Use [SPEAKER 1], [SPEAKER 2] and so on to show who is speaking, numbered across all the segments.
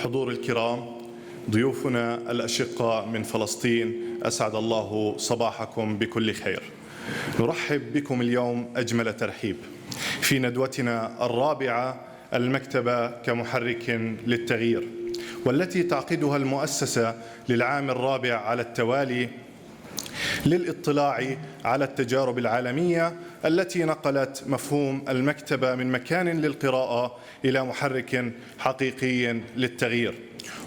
[SPEAKER 1] الحضور الكرام، ضيوفنا الأشقاء من فلسطين، أسعد الله صباحكم بكل خير. نرحب بكم اليوم أجمل ترحيب في ندوتنا الرابعة، المكتبة كمحرك للتغيير، والتي تعقدها المؤسسة للعام الرابع على التوالي للاطلاع على التجارب العالمية التي نقلت مفهوم المكتبة من مكان للقراءة إلى محرك حقيقي للتغيير.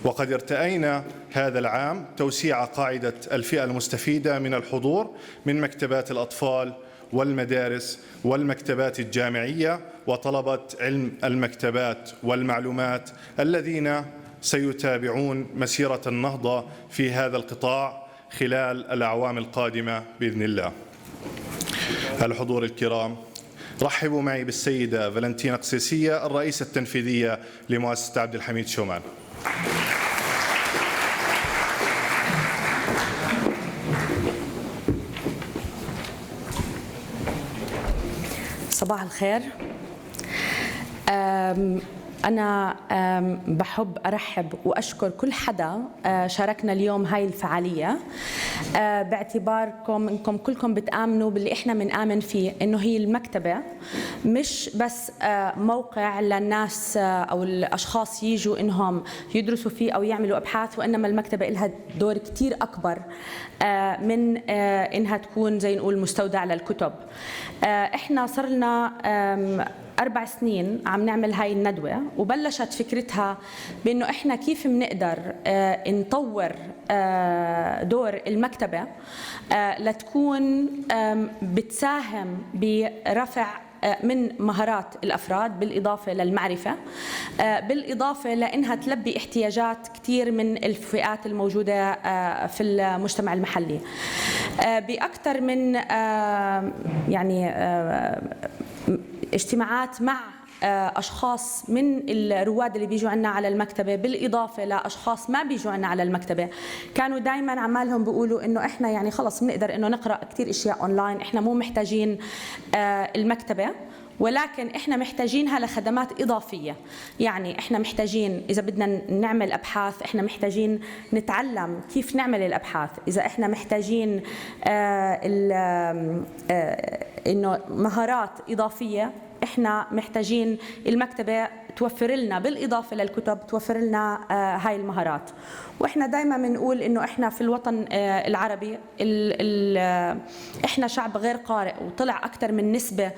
[SPEAKER 1] وقد ارتأينا هذا العام توسيع قاعدة الفئة المستفيدة من الحضور من مكتبات الأطفال والمدارس والمكتبات الجامعية وطلبة علم المكتبات والمعلومات الذين سيتابعون مسيرة النهضة في هذا القطاع خلال الأعوام القادمة بإذن الله. الحضور الكرام، رحبوا معي بالسيدة فالنتين قسيسية، الرئيسة التنفيذية لمؤسسة عبد الحميد شومان.
[SPEAKER 2] صباح الخير. أنا بحب أرحب وأشكر كل حدا شاركنا اليوم هاي الفعالية، باعتباركم أنكم كلكم بتآمنوا باللي إحنا بنآمن فيه، إنه هي المكتبة مش بس موقع للناس أو الأشخاص يجوا إنهم يدرسوا فيه أو يعملوا أبحاث، وإنما المكتبة لها دور كتير أكبر من إنها تكون زي نقول مستودع للكتب. إحنا صرنا 4 سنين عم نعمل هاي الندوة، وبلشت فكرتها بأنه إحنا كيف بنقدر نطور دور المكتبة لتكون بتساهم برفع من مهارات الأفراد، بالإضافة للمعرفة، بالإضافة لأنها تلبي احتياجات كتير من الفئات الموجودة في المجتمع المحلي. بأكثر من يعني اجتماعات مع أشخاص من الرواد اللي بيجوا عنا على المكتبة، بالإضافة لأشخاص ما بيجوا عنا على المكتبة، كانوا دايما عمالهم بيقولوا إنه إحنا يعني خلص بنقدر إنه نقرأ كتير إشياء أونلاين، إحنا مو محتاجين المكتبة، ولكن إحنا محتاجينها لخدمات إضافية. يعني إحنا محتاجين إذا بدنا نعمل أبحاث، إحنا محتاجين نتعلم كيف نعمل الأبحاث، إذا إحنا محتاجين إنه مهارات إضافية، إحنا محتاجين المكتبة توفر لنا بالإضافة للكتب توفر لنا هاي المهارات. وإحنا دايما بنقول إنه إحنا في الوطن العربي إحنا شعب غير قارئ، وطلع أكثر من نسبة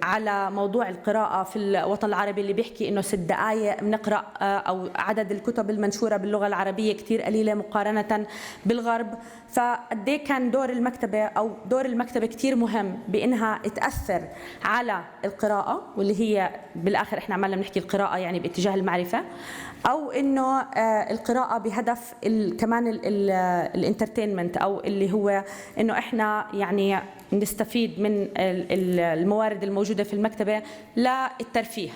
[SPEAKER 2] على موضوع القراءة في الوطن العربي اللي بيحكي إنه 6 دقائق بنقرأ، أو عدد الكتب المنشورة باللغة العربية كتير قليلة مقارنة بالغرب. فقديه كان دور المكتبة أو دور المكتبة كتير مهم بإنها تأثر على القراءة، واللي هي بالآخر إحنا عمالنا بنحكي القراءة يعني باتجاه المعرفة، أو إنه القراءة بهدف كمان الانترتينمنت، أو اللي هو إنه إحنا يعني نستفيد من الموارد الموجودة في المكتبة للترفيه.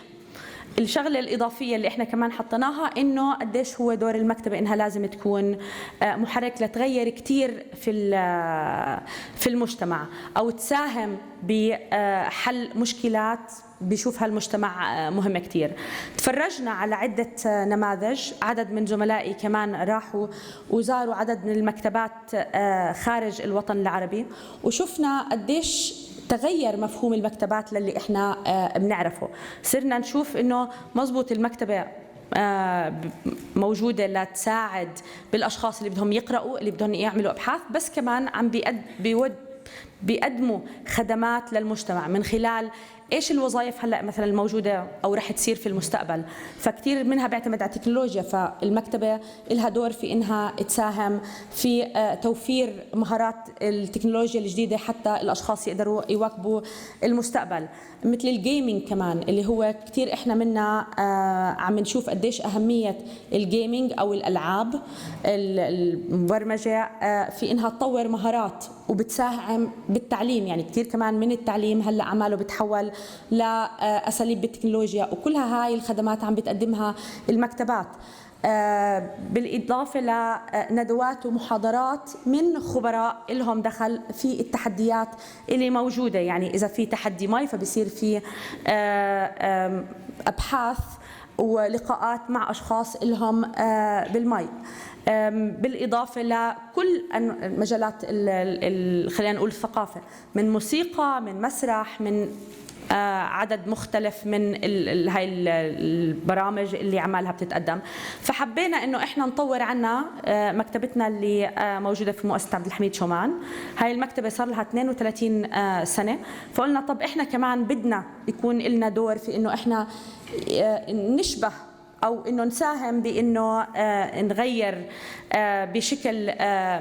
[SPEAKER 2] الشغلة الإضافية اللي إحنا كمان حطيناها إنه قديش هو دور المكتبة، إنها لازم تكون محرك لتغير كتير في المجتمع، أو تساهم بحل مشكلات بيشوفها المجتمع مهمة كتير. تفرجنا على عدة نماذج، عدد من زملائي كمان راحوا وزاروا عدد من المكتبات خارج الوطن العربي، وشفنا قديش تغير مفهوم المكتبات للي احنا بنعرفه. صرنا نشوف انه مزبوط المكتبة موجودة لتساعد بالاشخاص اللي بدهم يقرأوا، اللي بدهم يعملوا ابحاث، بس كمان عم بيقدموا خدمات للمجتمع من خلال ايش الوظائف هلا مثلا الموجوده او رح تصير في المستقبل. فكتير منها بيعتمد على التكنولوجيا، فالمكتبه لها دور في انها تساهم في توفير مهارات التكنولوجيا الجديده حتى الاشخاص يقدروا يواكبوا المستقبل. مثل الجيمنج كمان، اللي هو كتير احنا منا عم نشوف قديش اهميه الجيمنج او الالعاب المبرمجه في انها تطور مهارات وبتساهم بالتعليم. يعني كتير كمان من التعليم هلا عماله بتحول لأساليب بالتكنولوجيا، وكلها هاي الخدمات عم بتقدمها المكتبات، بالإضافة لندوات ومحاضرات من خبراء لهم دخل في التحديات اللي موجودة. يعني إذا في تحدي مي فبصير في أبحاث ولقاءات مع أشخاص لهم بالمي، بالإضافة لكل مجالات خلينا نقول الثقافة، من موسيقى، من مسرح، من عدد مختلف من هاي البرامج اللي عمالها بتتقدم. فحبينا انه احنا نطور عنا مكتبتنا اللي موجوده في مؤسسه عبد الحميد شومان. هاي المكتبه صار لها 32 سنه، فقلنا طب احنا كمان بدنا يكون لنا دور في انه احنا نشبه أو إنه نساهم بإنه نغير بشكل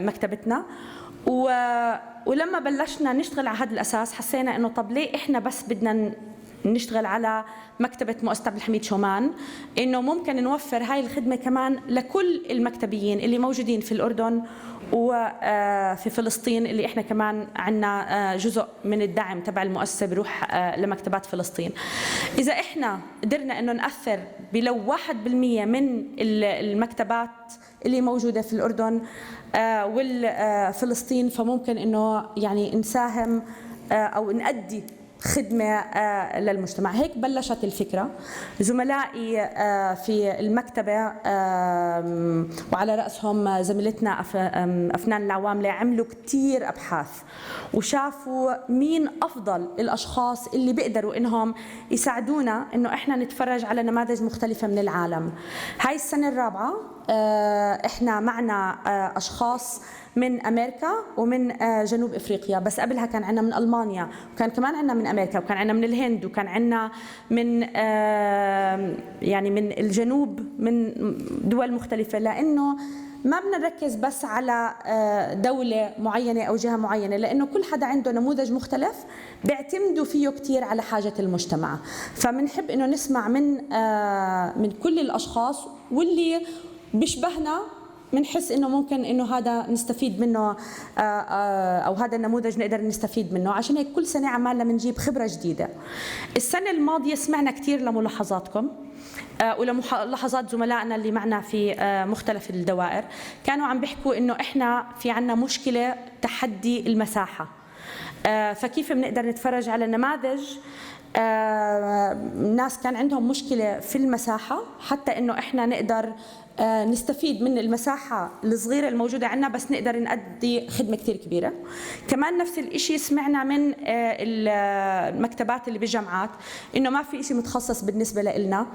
[SPEAKER 2] مكتبتنا. ولما بلشنا نشتغل على هذا الأساس حسينا إنه طب ليه إحنا بس بدنا نشتغل على مكتبة مؤسسة عبد الحميد شومان، إنه ممكن نوفر هاي الخدمة كمان لكل المكتبيين اللي موجودين في الأردن وفي فلسطين، اللي إحنا كمان عنا جزء من الدعم تبع المؤسسة بيروح لمكتبات فلسطين. إذا إحنا قدرنا إنه نأثر بلو 1% من المكتبات اللي موجودة في الأردن والفلسطين، فممكن إنه يعني نساهم أو نأدي خدمة للمجتمع. هيك بلشت الفكرة. زملائي في المكتبة وعلى رأسهم زميلتنا أفنان العواملة عملوا كتير أبحاث وشافوا مين أفضل الأشخاص اللي بيقدروا إنهم يساعدونا إنه إحنا نتفرج على نماذج مختلفة من العالم. هاي السنة الرابعة إحنا معنا أشخاص من أمريكا ومن جنوب أفريقيا، بس قبلها كان عنا من ألمانيا، وكان كمان عنا من أمريكا، وكان عنا من الهند، وكان عنا من يعني من الجنوب، من دول مختلفة، لأنه ما بدنا نركز بس على دولة معينة أو جهة معينة، لأنه كل حدا عنده نموذج مختلف بيعتمدوا فيه كتير على حاجة المجتمع. فمنحب إنه نسمع من كل الأشخاص، واللي بيشبهنا منحس إنه ممكن إنه هذا نستفيد منه أو هذا النموذج نقدر نستفيد منه. عشان هيك كل سنة عمالنا بنجيب خبرة جديدة. السنة الماضية سمعنا كتير لملاحظاتكم ولملاحظات زملائنا اللي معنا في مختلف الدوائر. كانوا عم بيحكوا إنه إحنا في عنا مشكلة تحدي المساحة، فكيف بنقدر نتفرج على نماذج الناس كان عندهم مشكلة في المساحة، حتى إنه إحنا نقدر نستفيد من المساحة الصغيرة الموجودة عندنا، بس نقدر نأدي خدمة كتير كبيرة. كمان نفس الإشي سمعنا من المكتبات اللي بالجامعات إنه ما في إشي متخصص بالنسبة لنا،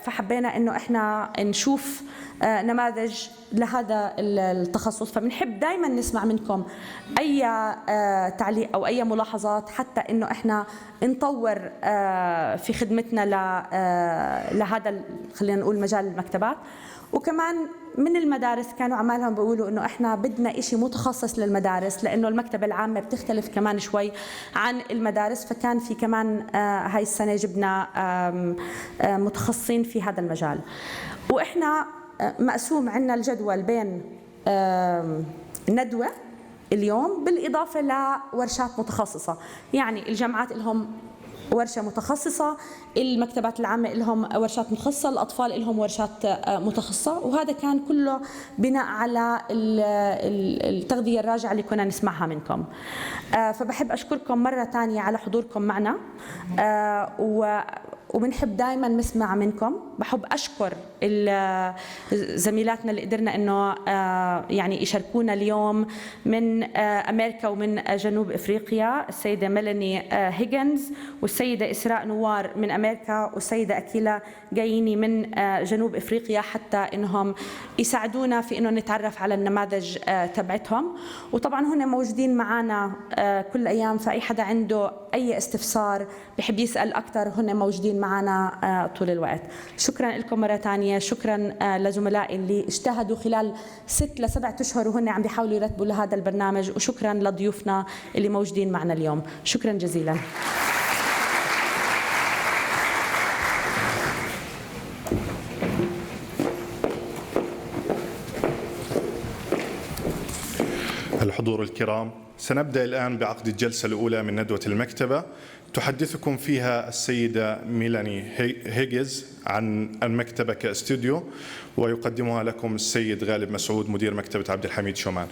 [SPEAKER 2] فحبينا إنه إحنا نشوف نماذج لهذا التخصص. فبنحب دائما نسمع منكم أي تعليق أو أي ملاحظات، حتى إنه إحنا نطور في خدمتنا لهذا خلينا نقول مجال المكتبات. وكمان من المدارس كانوا عمالهم بيقولوا إنه إحنا بدنا إشي متخصص للمدارس، لأنه المكتبة العامة بتختلف كمان شوي عن المدارس، فكان في كمان هاي السنة جبنا متخصصين في هذا المجال. وإحنا مقسوم عنا الجدول بين ندوة اليوم بالإضافة لورشات متخصصة، يعني الجامعات لهم ورشة متخصصة، المكتبات العامة لهم ورشات متخصصة، الأطفال لهم ورشات متخصصة، وهذا كان كله بناء على التغذية الراجعة اللي كنا نسمعها منكم. فبحب أشكركم مرة تانية على حضوركم معنا، وبنحب دائما نسمع منكم. بحب أشكر زميلاتنا اللي قدرنا إنه يعني يشاركونا اليوم من أمريكا ومن جنوب أفريقيا، السيدة ميلاني هجنز والسيدة اسراء نوار من أمريكا والسيدة أكيلا جاييني من جنوب أفريقيا، حتى إنهم يساعدونا في إنه نتعرف على النماذج تبعتهم. وطبعا هن موجودين معنا كل أيام، فأي حدا عنده أي استفسار بحب يسأل أكثر هن موجودين معنا طول الوقت. شكرا لكم مرة تانية. شكرا لزملائي اللي اجتهدوا خلال 6 ل 7 أشهر وهن عم بيحاولوا يرتبوا لهذا البرنامج، وشكرا لضيوفنا اللي موجودين معنا اليوم. شكرا جزيلا.
[SPEAKER 1] الحضور الكرام، سنبدأ الآن بعقد الجلسة الأولى من ندوة المكتبة. تحدثكم فيها السيدة ميلاني هجنز عن المكتبة كاستوديو، ويقدمها لكم السيد غالب مسعود مدير مكتبة عبد الحميد شومان.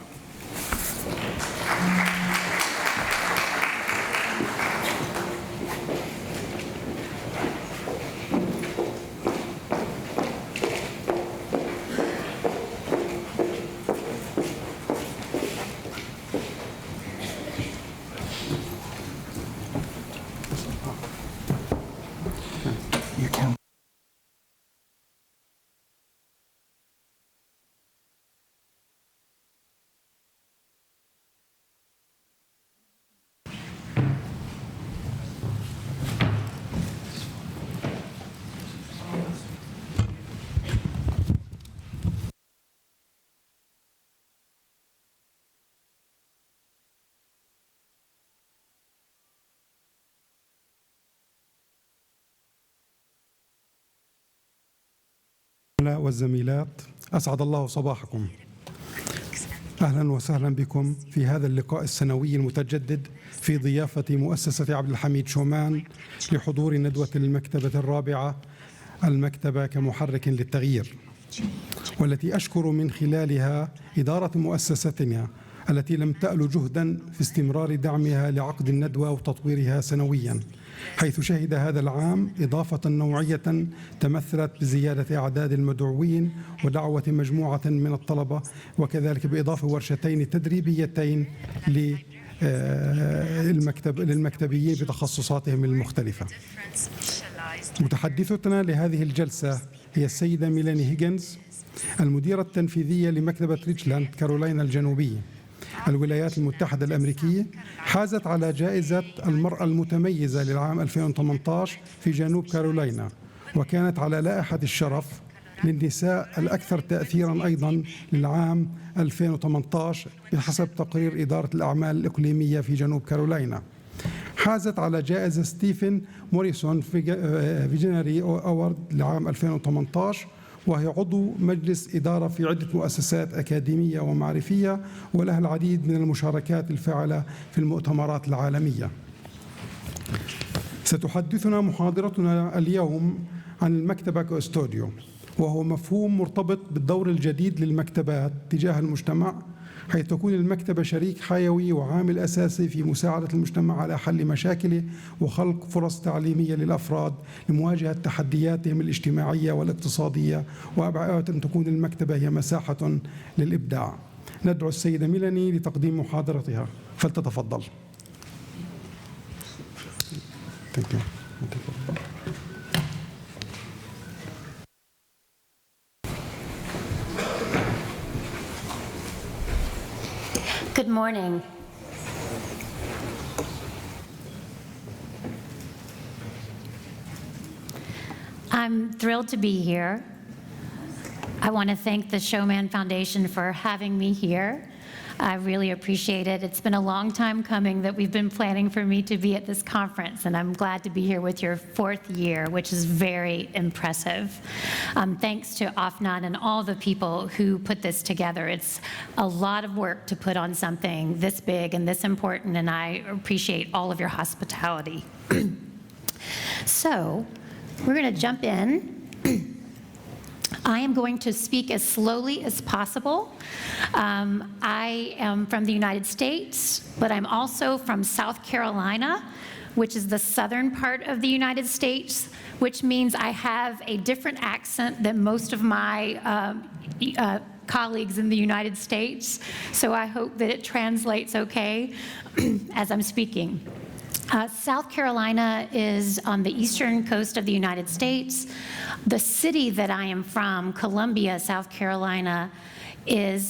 [SPEAKER 3] والزميلات، أسعد الله صباحكم. أهلا وسهلا بكم في هذا اللقاء السنوي المتجدد في ضيافة مؤسسة عبد الحميد شومان لحضور ندوة المكتبة الرابعة المكتبة كمحرك للتغيير، والتي أشكر من خلالها إدارة مؤسستنا التي لم تأل جهدا في استمرار دعمها لعقد الندوة وتطويرها سنويا، حيث شهد هذا العام إضافة نوعية تمثلت بزيادة أعداد المدعوين ودعوة مجموعة من الطلبة، وكذلك بإضافة ورشتين تدريبيتين للمكتبيين بتخصصاتهم المختلفة. متحدثتنا لهذه الجلسة هي السيدة ميلاني هجنز، المديرة التنفيذية لمكتبة ريتشلاند كارولاينا الجنوبية، الولايات المتحدة الأمريكية. حازت على جائزة المرأة المتميزة للعام 2018 في جنوب كارولاينا، وكانت على لائحة الشرف للنساء الأكثر تأثيراً أيضاً للعام 2018 بحسب تقرير إدارة الأعمال الإقليمية في جنوب كارولاينا. حازت على جائزة ستيفن موريسون فيجنري أورد لعام 2018، وهي عضو مجلس إدارة في عدة مؤسسات أكاديمية ومعرفية، ولها العديد من المشاركات الفاعلة في المؤتمرات العالمية. ستحدثنا محاضرتنا اليوم عن المكتبة كاستوديو، وهو مفهوم مرتبط بالدور الجديد للمكتبات تجاه المجتمع، حيث تكون المكتبة شريك حيوي وعامل أساسي في مساعدة المجتمع على حل مشاكله وخلق فرص تعليمية للأفراد لمواجهة تحدياتهم الاجتماعية والاقتصادية، وأبعد أن تكون المكتبة هي مساحة للإبداع. ندعو السيدة ميلاني لتقديم محاضرتها، فلتتفضل.
[SPEAKER 4] Good morning. I'm thrilled to be here. I want to thank the Showman Foundation for having me here. I really appreciate it. It's been a long time coming that we've been planning for me to be at this conference, and I'm glad to be here with your 4th year, which is very impressive. Thanks to Afnan and all the people who put this together. It's a lot of work to put on something this big and this important, and I appreciate all of your hospitality. So, we're going to jump in. I am going to speak as slowly as possible. I am from the United States, but I'm also from South Carolina, which is the southern part of the United States, which means I have a different accent than most of my colleagues in the United States. So I hope that it translates okay as I'm speaking. South Carolina is on the eastern coast of the United States. The city that I am from, Columbia, South Carolina, is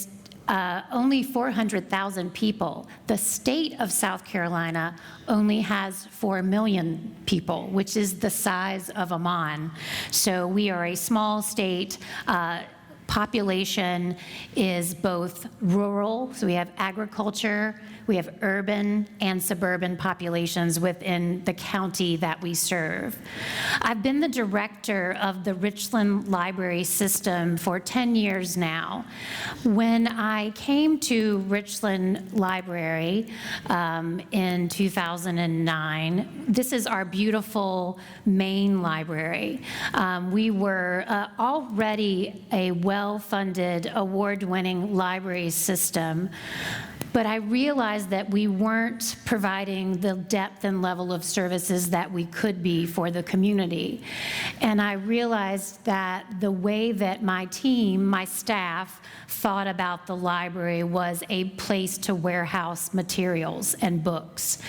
[SPEAKER 4] only 400,000 people. The state of South Carolina only has 4 million people, which is the size of Amman. So we are a small state. Population is both rural, so we have agriculture, we have urban and suburban populations within the county that we serve. I've been the director of the Richland Library System for 10 years now. When I came to Richland Library in 2009, this is our beautiful main library. We were already a well-funded, award-winning library system, but I realized that we weren't providing the depth and level of services that we could be for the community. And I realized that the way that my team, my staff, thought about the library was a place to warehouse materials and books.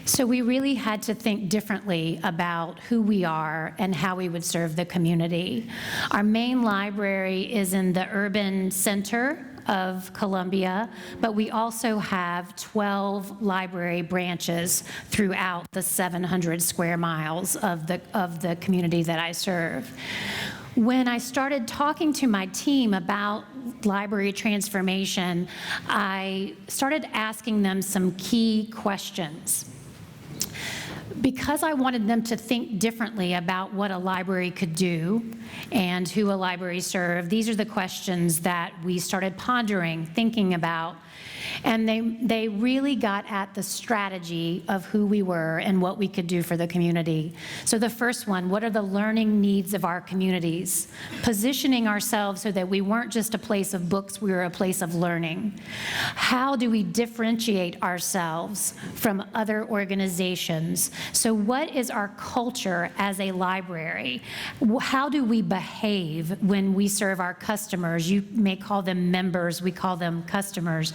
[SPEAKER 4] So we really had to think differently about who we are and how we would serve the community. Our main library is in the urban center of Columbia, but we also have 12 library branches throughout the 700 square miles of the community that I serve. When I started talking to my team about library transformation, I started asking them some key questions. Because I wanted them to think differently about what a library could do and who a library served, these are the questions that we started pondering, thinking about. And they really got at the strategy of who we were and what we could do for the community. So the first one, what are the learning needs of our communities? Positioning ourselves so that we weren't just a place of books, we were a place of learning. How do we differentiate ourselves from other organizations? So what is our culture as a library? How do we behave when we serve our customers? You may call them members, we call them customers.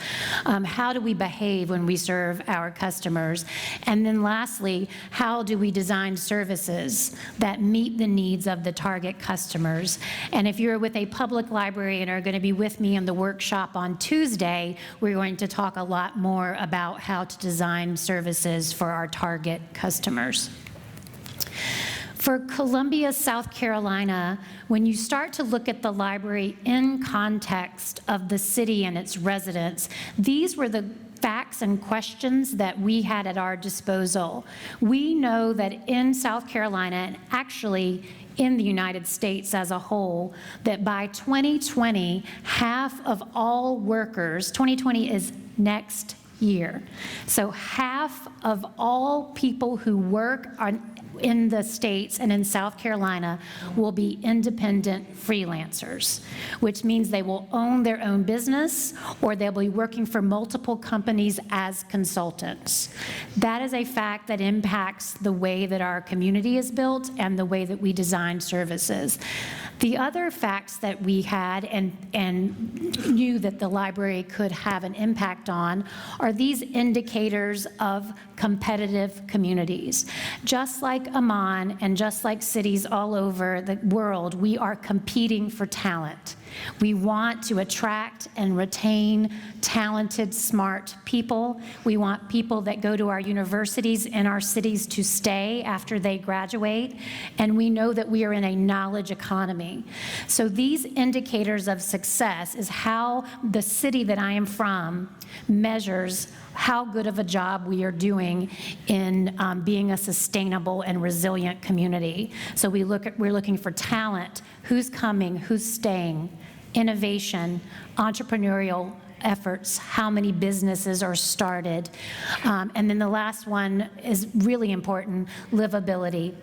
[SPEAKER 4] How do we behave when we serve our customers? And then lastly, how do we design services that meet the needs of the target customers? And if you're with a public library and are going to be with me in the workshop on Tuesday, we're going to talk a lot more about how to design services for our target customers. For Columbia, South Carolina, when you start to look at the library in context of the city and its residents, these were the facts and questions that we had at our disposal. We know that in South Carolina, and actually in the United States as a whole, that by 2020, half of all workers, 2020 is next year, so half of all people who work in the States and in South Carolina will be independent freelancers, which means they will own their own business or they'll be working for multiple companies as consultants. That is a fact that impacts the way that our community is built and the way that we design services. The other facts that we had and knew that the library could have an impact on are these indicators of competitive communities. Just like Amman and just like cities all over the world, we are competing for talent. We want to attract and retain talented, smart people. We want people that go to our universities in our cities to stay after they graduate. And we know that we are in a knowledge economy. So these indicators of success is how the city that I am from measures how good of a job we are doing in being a sustainable and resilient community. So we're looking for talent, who's coming, who's staying, innovation, entrepreneurial efforts, how many businesses are started. And then the last one is really important, livability.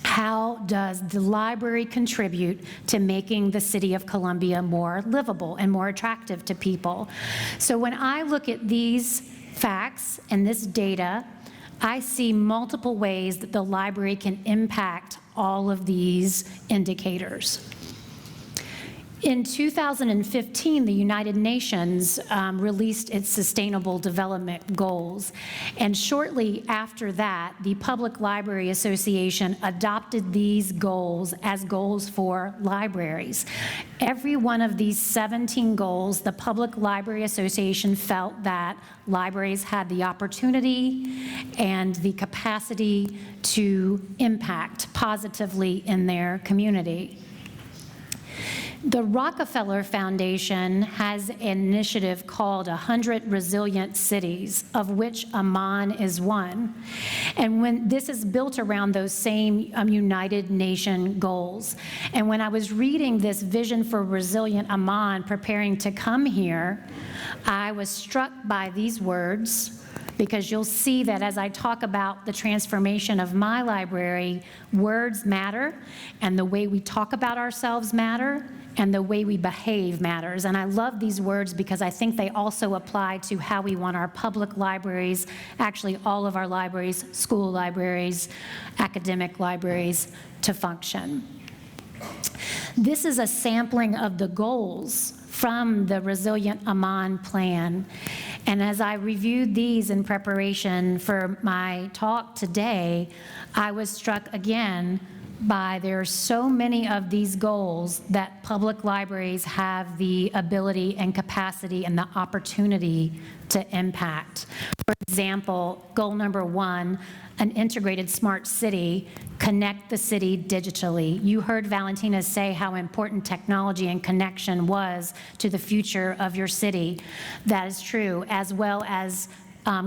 [SPEAKER 4] How does the library contribute to making the city of Columbia more livable and more attractive to people? So when I look at these facts and this data, I see multiple ways that the library can impact all of these indicators. In 2015, the United Nations released its Sustainable Development Goals, and shortly after that, the Public Library Association adopted these goals as goals for libraries. Every one of these 17 goals, the Public Library Association felt that libraries had the opportunity and the capacity to impact positively in their community. The Rockefeller Foundation has an initiative called 100 Resilient Cities, of which Amman is one. And when this is built around those same United Nations goals. And when I was reading this Vision for Resilient Amman, preparing to come here, I was struck by these words, because you'll see that as I talk about the transformation of my library, words matter, and the way we talk about ourselves matter, and the way we behave matters. And I love these words because I think they also apply to how we want our public libraries, actually all of our libraries, school libraries, academic libraries, to function. This is a sampling of the goals from the Resilient Amman Plan. And as I reviewed these in preparation for my talk today, I was struck again by there are so many of these goals that public libraries have the ability and capacity and the opportunity to impact. For example, goal number 1, an integrated smart city, connect the city digitally. You heard Valentina say how important technology and connection was to the future of your city. That is true, as well as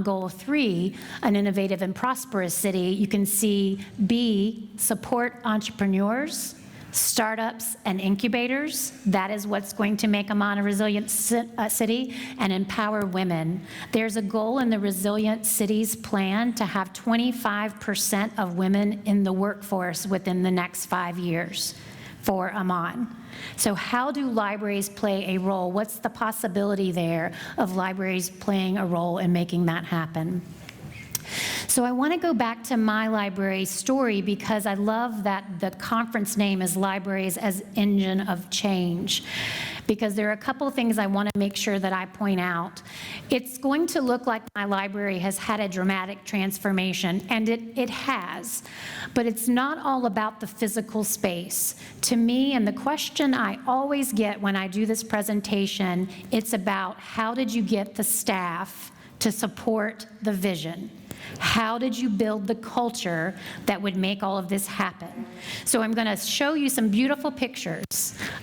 [SPEAKER 4] goal 3, an innovative and prosperous city. You can see B, support entrepreneurs, startups and incubators. That is what's going to make Amman a resilient city, and empower women. There's a goal in the Resilient Cities Plan to have 25% of women in the workforce within the next 5 years for Amman. So how do libraries play a role? What's the possibility there of libraries playing a role in making that happen? So I want to go back to my library story because I love that the conference name is Libraries as Engine of Change, because there are a couple of things I want to make sure that I point out. It's going to look like my library has had a dramatic transformation, and it has, but it's not all about the physical space. To me, and the question I always get when I do this presentation, it's about how did you get the staff to support the vision? How did you build the culture that would make all of this happen? So I'm going to show you some beautiful pictures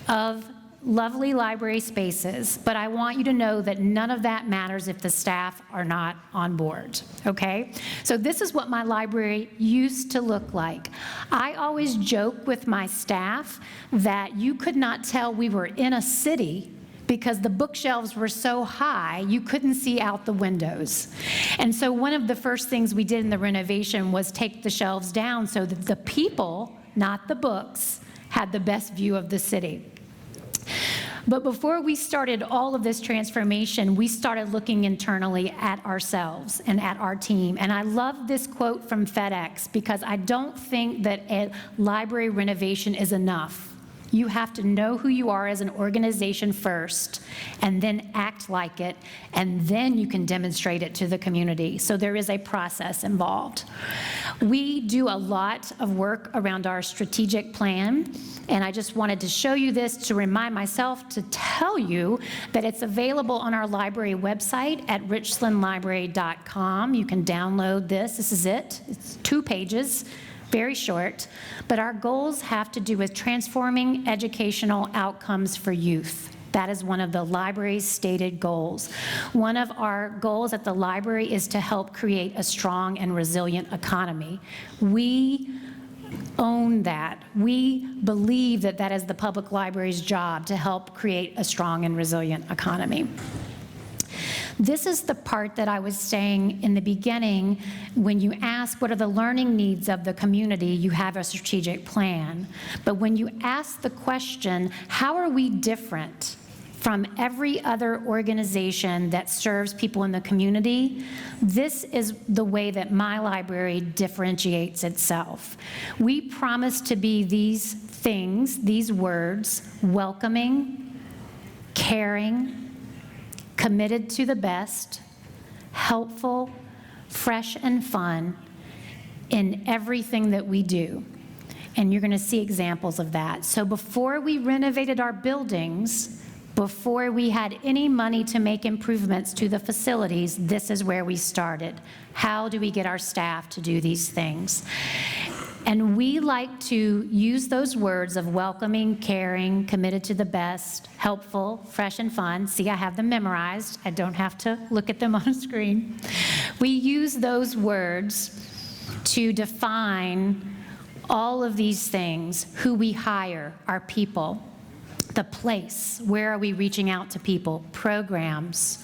[SPEAKER 4] of lovely library spaces, but I want you to know that none of that matters if the staff are not on board, okay? So this is what my library used to look like. I always joke with my staff that you could not tell we were in a city because the bookshelves were so high, you couldn't see out the windows. And so one of the first things we did in the renovation was take the shelves down so that the people, not the books, had the best view of the city. But before we started all of this transformation, we started looking internally at ourselves and at our team. And I love this quote from FedEx because I don't think that a library renovation is enough. You have to know who you are as an organization first, and then act like it, and then you can demonstrate it to the community. So there is a process involved. We do a lot of work around our strategic plan, and I just wanted to show you this to remind myself to tell you that it's available on our library website at richlandlibrary.com. You can download this. This is it. It's 2 pages. Very short, but our goals have to do with transforming educational outcomes for youth. That is one of the library's stated goals. One of our goals at the library is to help create a strong and resilient economy. We own that. We believe that that is the public library's job to help create a strong and resilient economy. This is the part that I was saying in the beginning. When you ask what are the learning needs of the community, you have a strategic plan. But when you ask the question, how are we different from every other organization that serves people in the community, this is the way that my library differentiates itself. We promise to be these things, these words: welcoming, caring, committed to the best, helpful, fresh and fun in everything that we do. And you're going to see examples of that. So before we renovated our buildings, before we had any money to make improvements to the facilities, this is where we started. How do we get our staff to do these things? And we like to use those words of welcoming, caring, committed to the best, helpful, fresh and fun. See, I have them memorized. I don't have to look at them on a screen. We use those words to define all of these things: who we hire, our people, the place, where are we reaching out to people, programs,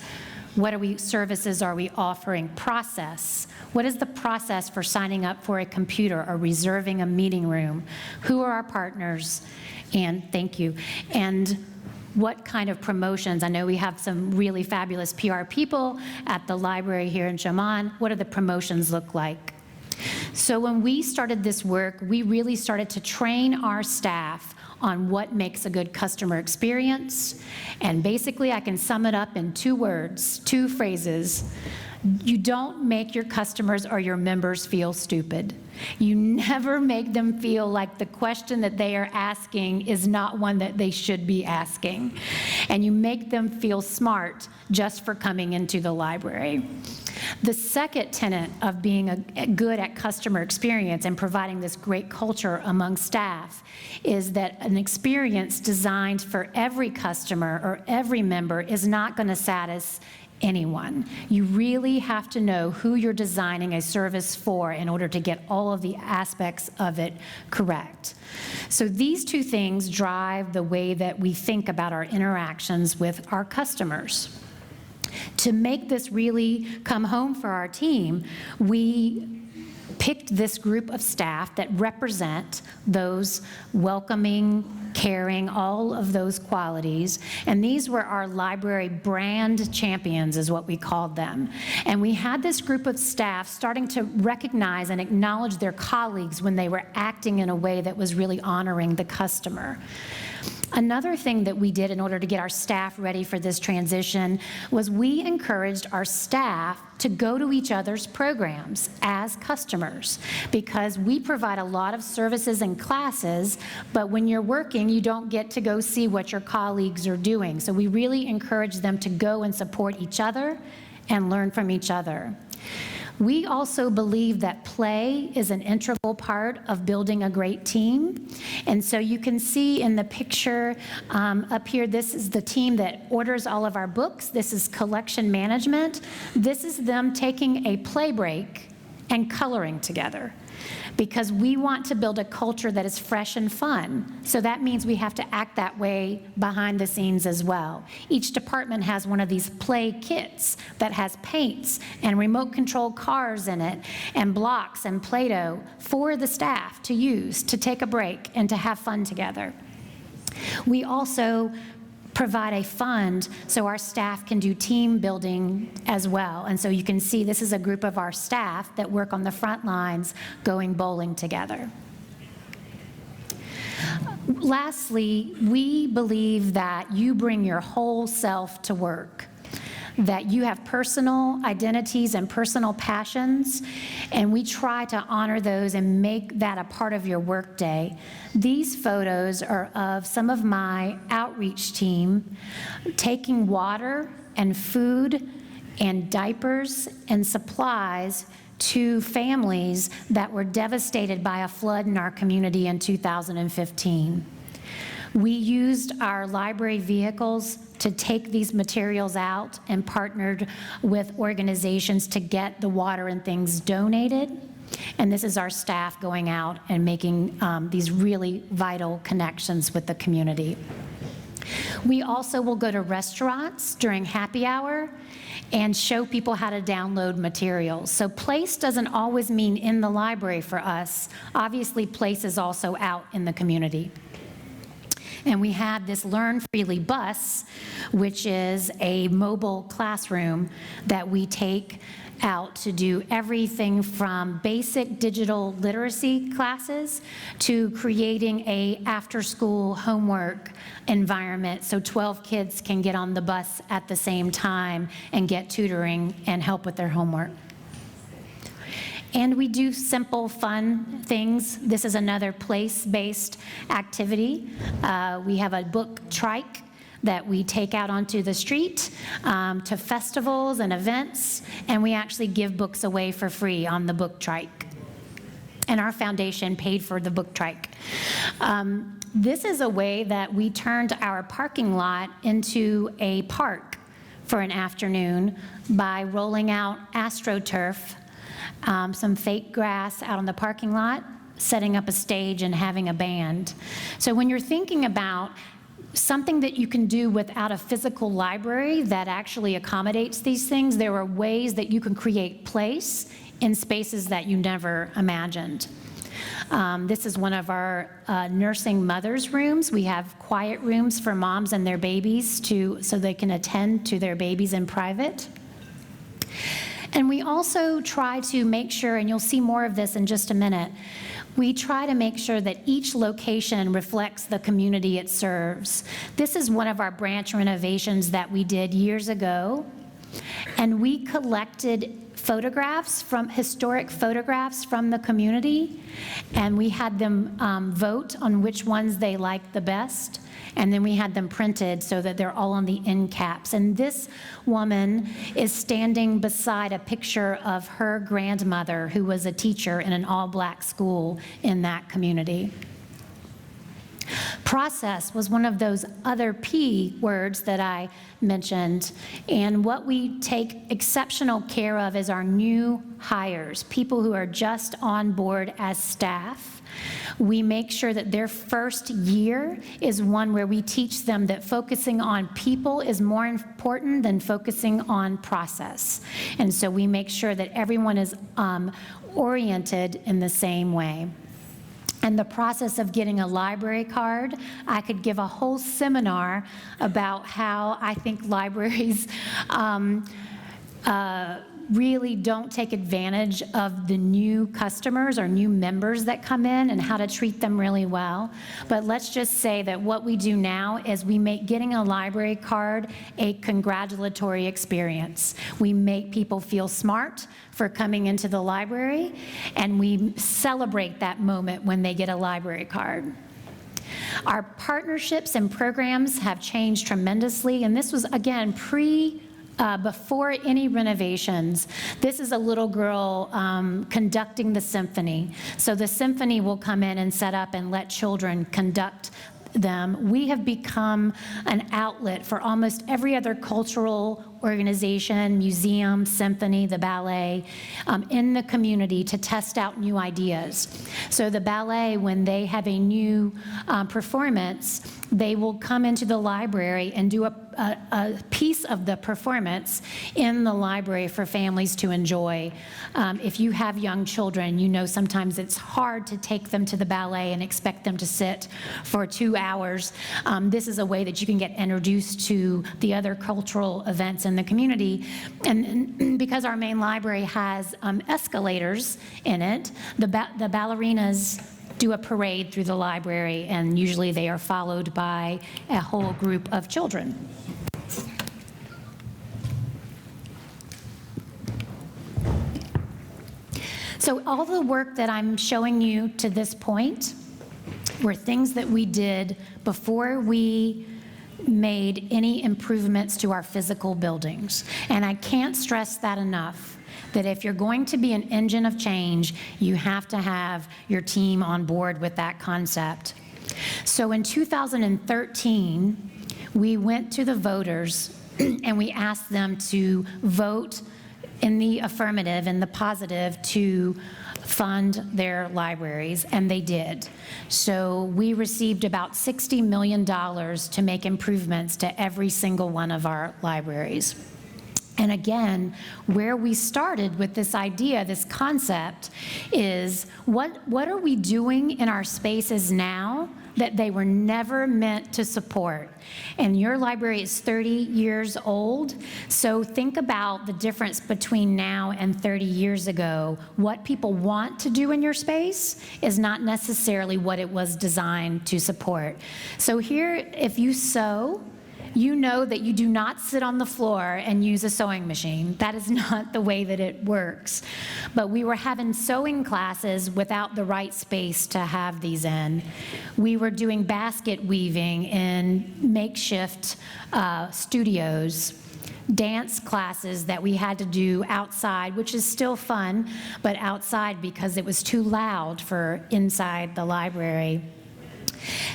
[SPEAKER 4] services are we offering, process. What is the process for signing up for a computer or reserving a meeting room? Who are our partners? And thank you. And what kind of promotions? I know we have some really fabulous PR people at the library here in Showman. What do the promotions look like? So when we started this work, we really started to train our staff on what makes a good customer experience. And basically, I can sum it up in 2 words, 2 phrases: You don't make your customers or your members feel stupid. You never make them feel like the question that they are asking is not one that they should be asking. And you make them feel smart just for coming into the library. The second tenet of being good at customer experience and providing this great culture among staff is that an experience designed for every customer or every member is not going to satisfy anyone. You really have to know who you're designing a service for in order to get all of the aspects of it correct. So these two things drive the way that we think about our interactions with our customers. To make this really come home for our team, we picked this group of staff that represent those welcoming, caring, all of those qualities. And these were our library brand champions, is what we called them. And we had this group of staff starting to recognize and acknowledge their colleagues when they were acting in a way that was really honoring the customer. Another thing that we did in order to get our staff ready for this transition was we encouraged our staff to go to each other's programs as customers, because we provide a lot of services and classes, but when you're working, you don't get to go see what your colleagues are doing. So we really encourage them to go and support each other and learn from each other. We also believe that play is an integral part of building a great team. And so you can see in the picture up here, this is the team that orders all of our books. This is collection management. This is them taking a play break and coloring together, because we want to build a culture that is fresh and fun. So that means we have to act that way behind the scenes as well. Each department has one of these play kits that has paints and remote control cars in it and blocks and Play-Doh for the staff to use to take a break and to have fun together. We also provide a fund so our staff can do team building as well. And so you can see this is a group of our staff that work on the front lines going bowling together. Lastly, we believe that you bring your whole self to work, that you have personal identities and personal passions, and we try to honor those and make that a part of your workday. These photos are of some of my outreach team taking water and food and diapers and supplies to families that were devastated by a flood in our community in 2015. We used our library vehicles to take these materials out and partnered with organizations to get the water and things donated. And this is our staff going out and making these really vital connections with the community. We also will go to restaurants during happy hour and show people how to download materials. So place doesn't always mean in the library for us. Obviously, place is also out in the community. And we have this Learn Freely bus, which is a mobile classroom that we take out to do everything from basic digital literacy classes to creating a after-school homework environment so 12 kids can get on the bus at the same time and get tutoring and help with their homework. And we do simple, fun things. This is another place-based activity. We have a book trike that we take out onto the street to festivals and events, and we actually give books away for free on the book trike. And our foundation paid for the book trike. This is a way that we turned our parking lot into a park for an afternoon by rolling out AstroTurf, some fake grass out on the parking lot, setting up a stage and having a band. So when you're thinking about something that you can do without a physical library that actually accommodates these things, there are ways that you can create place in spaces that you never imagined. This is one of our nursing mothers' rooms. We have quiet rooms for moms and their babies so they can attend to their babies in private. And we also try to make sure, and you'll see more of this in just a minute, we try to make sure that each location reflects the community it serves. This is one of our branch renovations that we did years ago. And we collected historic photographs from the community, and we had them vote on which ones they liked the best. And then we had them printed so that they're all on the end caps. And this woman is standing beside a picture of her grandmother, who was a teacher in an all-black school in that community. Process was one of those other P words that I mentioned, and what we take exceptional care of is our new hires, people who are just on board as staff. We make sure that their first year is one where we teach them that focusing on people is more important than focusing on process. And so we make sure that everyone is oriented in the same way. And the process of getting a library card, I could give a whole seminar about how I think libraries really don't take advantage of the new customers or new members that come in and how to treat them really well. But let's just say that what we do now is we make getting a library card a congratulatory experience. We make people feel smart for coming into the library, and we celebrate that moment when they get a library card. Our partnerships and programs have changed tremendously, and this was, again, before any renovations. This is a little girl conducting the symphony. So the symphony will come in and set up and let children conduct them. We have become an outlet for almost every other cultural organization, museum, symphony, the ballet, in the community to test out new ideas. So the ballet, when they have a new performance, they will come into the library and do a piece of the performance in the library for families to enjoy. If you have young children, you know sometimes it's hard to take them to the ballet and expect them to sit for 2 hours. This is a way that you can get introduced to the other cultural events in the community. And because our main library has escalators in it, the ballerinas do a parade through the library, and usually they are followed by a whole group of children. So all the work that I'm showing you to this point were things that we did before we made any improvements to our physical buildings. And I can't stress that enough, that if you're going to be an engine of change, you have to have your team on board with that concept. So in 2013, we went to the voters and we asked them to vote in the affirmative, in the positive, to fund their libraries, and they did. So we received about $60 million to make improvements to every single one of our libraries. And again, where we started with this idea, this concept, is what are we doing in our spaces now that they were never meant to support? And your library is 30 years old, so think about the difference between now and 30 years ago. What people want to do in your space is not necessarily what it was designed to support. So here, if you sew, you know that you do not sit on the floor and use a sewing machine. That is not the way that it works. But we were having sewing classes without the right space to have these in. We were doing basket weaving in makeshift studios, dance classes that we had to do outside, which is still fun, but outside because it was too loud for inside the library.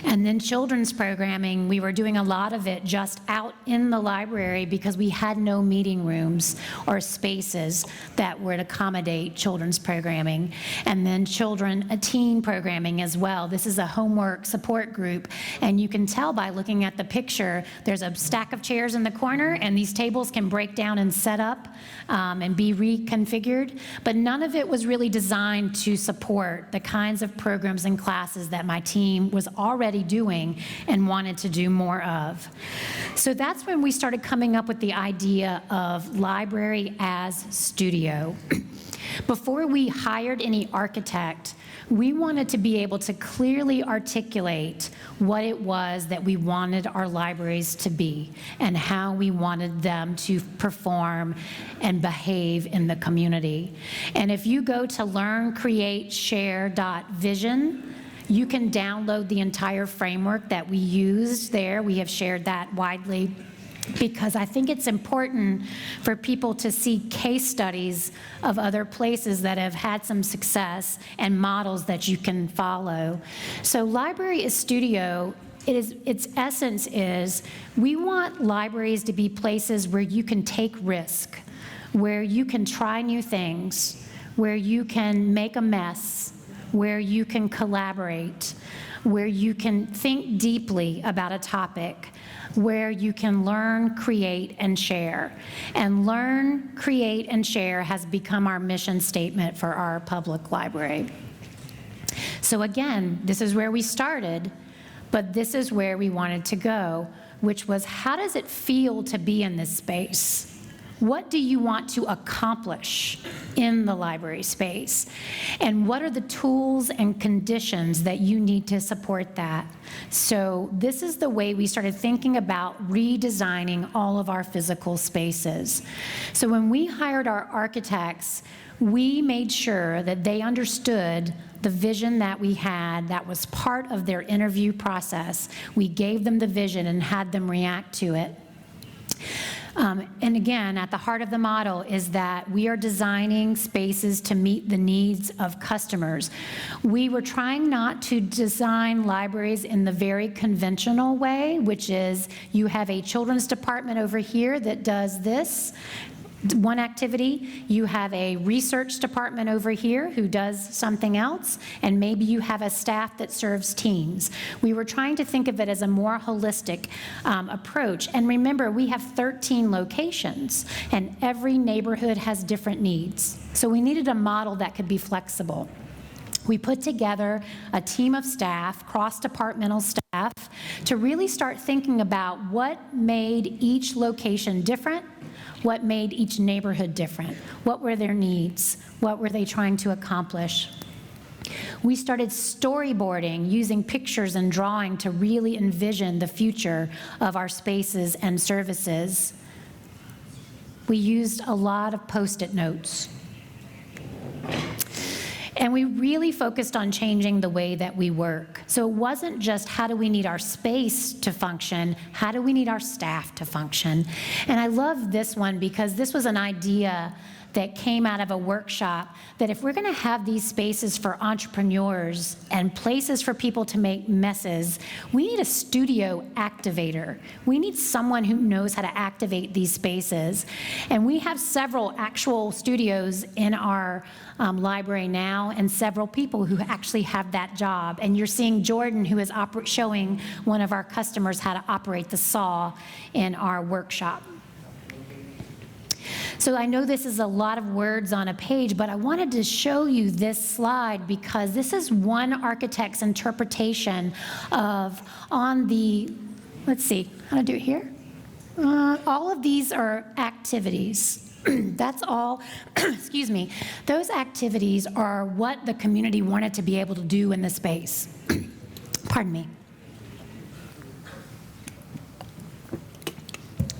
[SPEAKER 4] And then children's programming, we were doing a lot of it just out in the library because we had no meeting rooms or spaces that would accommodate children's programming. And then teen programming as well. This is a homework support group, and you can tell by looking at the picture, there's a stack of chairs in the corner, and these tables can break down and set up and be reconfigured, but none of it was really designed to support the kinds of programs and classes that my team was already doing and wanted to do more of. So that's when we started coming up with the idea of library as studio. Before we hired any architect, we wanted to be able to clearly articulate what it was that we wanted our libraries to be and how we wanted them to perform and behave in the community. And if you go to learncreateshare.vision, you can download the entire framework that we used there. We have shared that widely, because I think it's important for people to see case studies of other places that have had some success and models that you can follow. So Library is Studio, its essence is we want libraries to be places where you can take risk, where you can try new things, where you can make a mess, where you can collaborate, where you can think deeply about a topic, where you can learn, create, and share. And learn, create, and share has become our mission statement for our public library. So again, this is where we started, but this is where we wanted to go, which was, how does it feel to be in this space? What do you want to accomplish in the library space? And what are the tools and conditions that you need to support that? So this is the way we started thinking about redesigning all of our physical spaces. So when we hired our architects, we made sure that they understood the vision that we had that was part of their interview process. We gave them the vision and had them react to it. And again, at the heart of the model is that we are designing spaces to meet the needs of customers. We were trying not to design libraries in the very conventional way, which is you have a children's department over here that does this, one activity, you have a research department over here who does something else, and maybe you have a staff that serves teams. We were trying to think of it as a more holistic approach. And remember, we have 13 locations, and every neighborhood has different needs. So we needed a model that could be flexible. We put together a team of staff, cross-departmental staff, to really start thinking about what made each location different, what made each neighborhood different, what were their needs, what were they trying to accomplish. We started storyboarding, using pictures and drawing to really envision the future of our spaces and services. We used a lot of Post-it notes. And we really focused on changing the way that we work. So it wasn't just how do we need our space to function, how do we need our staff to function? And I love this one because this was an idea that came out of a workshop, that if we're gonna have these spaces for entrepreneurs and places for people to make messes, we need a studio activator. We need someone who knows how to activate these spaces. And we have several actual studios in our library now, and several people who actually have that job. And you're seeing Jordan, who is showing one of our customers how to operate the saw in our workshop. So I know this is a lot of words on a page, but I wanted to show you this slide because this is one architect's interpretation of, on the, let's see, how to do it here? All of these are activities. That's all, excuse me, those activities are what the community wanted to be able to do in the space. Pardon me.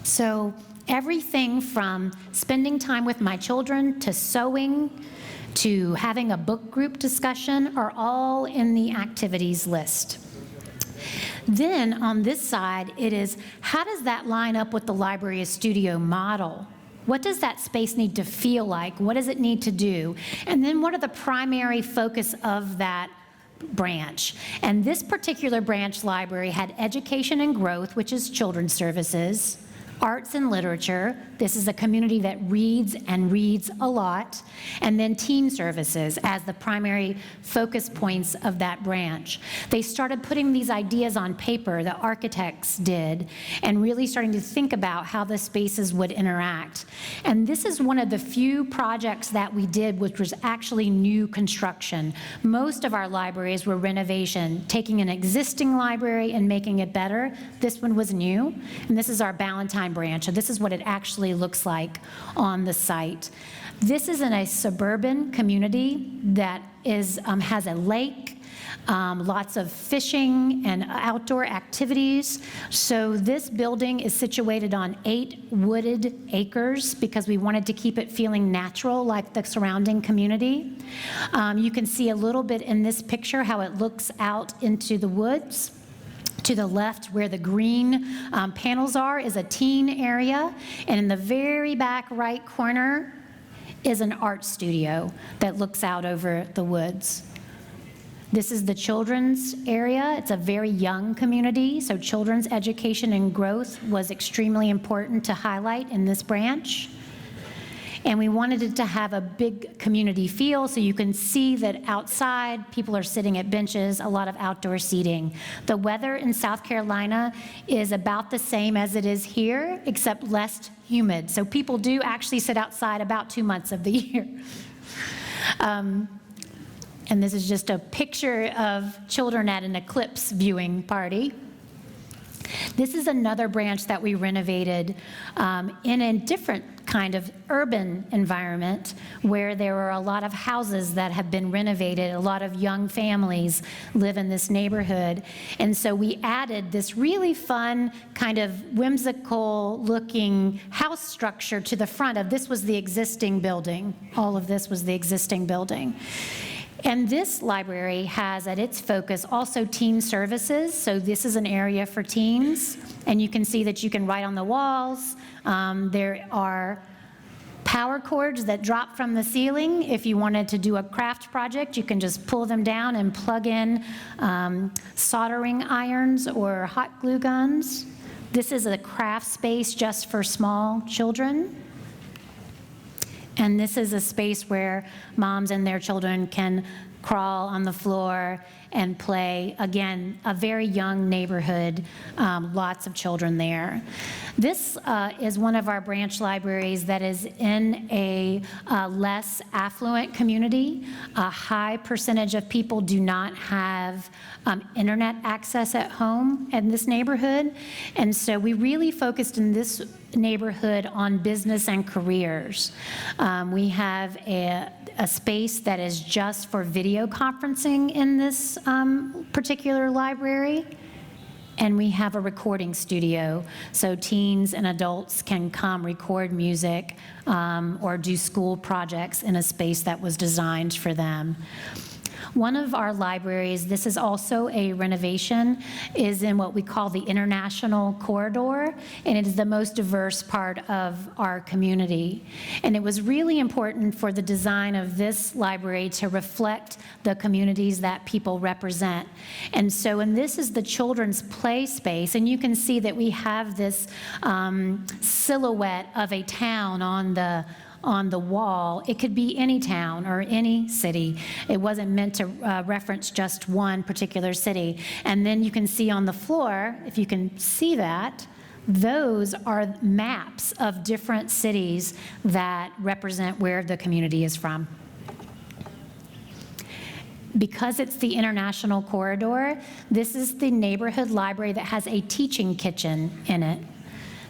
[SPEAKER 4] So everything from spending time with my children to sewing to having a book group discussion are all in the activities list. Then on this side, it is how does that line up with the library as studio model? What does that space need to feel like? What does it need to do? And then what are the primary focus of that branch? And this particular branch library had education and growth, which is children's services, arts and literature. This is a community that reads and reads a lot. And then teen services as the primary focus points of that branch. They started putting these ideas on paper, the architects did, and really starting to think about how the spaces would interact. And this is one of the few projects that we did which was actually new construction. Most of our libraries were renovation, taking an existing library and making it better. This one was new, and this is our Ballentine Branch. So this is what it actually looks like on the site. This is in a suburban community that has a lake, lots of fishing and outdoor activities. So this building is situated on 8 wooded acres because we wanted to keep it feeling natural like the surrounding community. You can see a little bit in this picture how it looks out into the woods. To the left, where the green panels are, is a teen area, and in the very back right corner is an art studio that looks out over the woods. This is the children's area. It's a very young community, so children's education and growth was extremely important to highlight in this branch. And we wanted it to have a big community feel, so you can see that outside, people are sitting at benches, a lot of outdoor seating. The weather in South Carolina is about the same as it is here, except less humid. So people do actually sit outside about 2 months of the year. And this is just a picture of children at an eclipse viewing party. This is another branch that we renovated in a different kind of urban environment where there were a lot of houses that have been renovated. A lot of young families live in this neighborhood. And so we added this really fun kind of whimsical looking house structure to the front of this was the existing building. All of this was the existing building. And this library has at its focus also teen services. So this is an area for teens. And you can see that you can write on the walls. There are power cords that drop from the ceiling. If you wanted to do a craft project, you can just pull them down and plug in soldering irons or hot glue guns. This is a craft space just for small children. And this is a space where moms and their children can crawl on the floor and play. Again, a very young neighborhood, lots of children there. This is one of our branch libraries that is in a less affluent community. A high percentage of people do not have internet access at home in this neighborhood. And so we really focused in this neighborhood on business and careers. We have a space that is just for video conferencing in this particular library. And we have a recording studio, so teens and adults can come record music or do school projects in a space that was designed for them. One of our libraries, this is also a renovation, is in what we call the International Corridor, and it is the most diverse part of our community. And it was really important for the design of this library to reflect the communities that people represent. And so, and this is the children's play space, and you can see that we have this silhouette of a town on the wall. It could be any town or any city. It wasn't meant to reference just one particular city. And then you can see on the floor, if you can see that, those are maps of different cities that represent where the community is from. Because it's the International Corridor, this is the neighborhood library that has a teaching kitchen in it.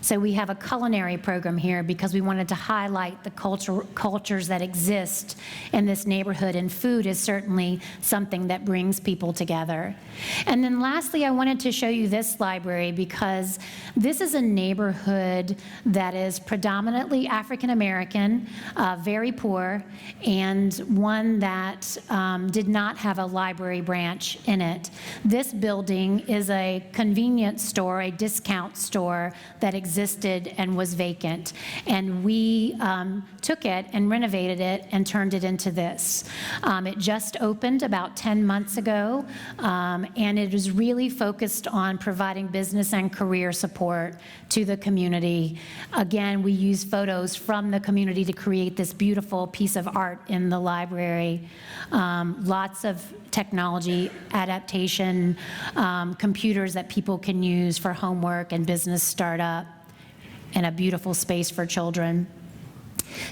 [SPEAKER 4] So we have a culinary program here because we wanted to highlight the cultures that exist in this neighborhood, and food is certainly something that brings people together. And then lastly, I wanted to show you this library because this is a neighborhood that is predominantly African American, very poor, and one that did not have a library branch in it. This building is a convenience store, a discount store that existed and was vacant. And we took it and renovated it and turned it into this. It just opened about 10 months ago, and it is really focused on providing business and career support to the community. Again, we use photos from the community to create this beautiful piece of art in the library. Lots of technology adaptation, computers that people can use for homework and business startup, and a beautiful space for children.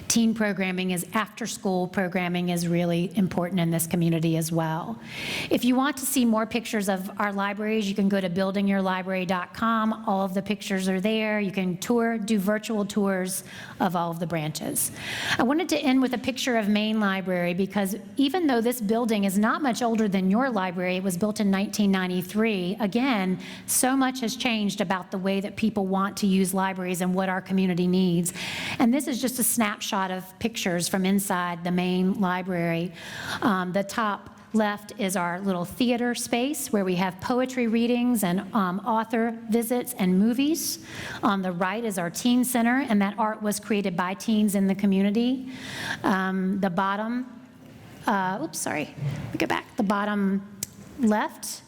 [SPEAKER 4] Teen programming is after-school programming is really important in this community as well. If you want to see more pictures of our libraries, you can go to buildingyourlibrary.com. All of the pictures are there. You can do virtual tours of all of the branches. I wanted to end with a picture of Main Library because even though this building is not much older than your library, it was built in 1993, again, so much has changed about the way that people want to use libraries and what our community needs. And this is just a snapshot of pictures from inside the Main Library. The top left is our little theater space where we have poetry readings and author visits and movies. On the right is our teen center, and that art was created by teens in the community. The bottom, the bottom left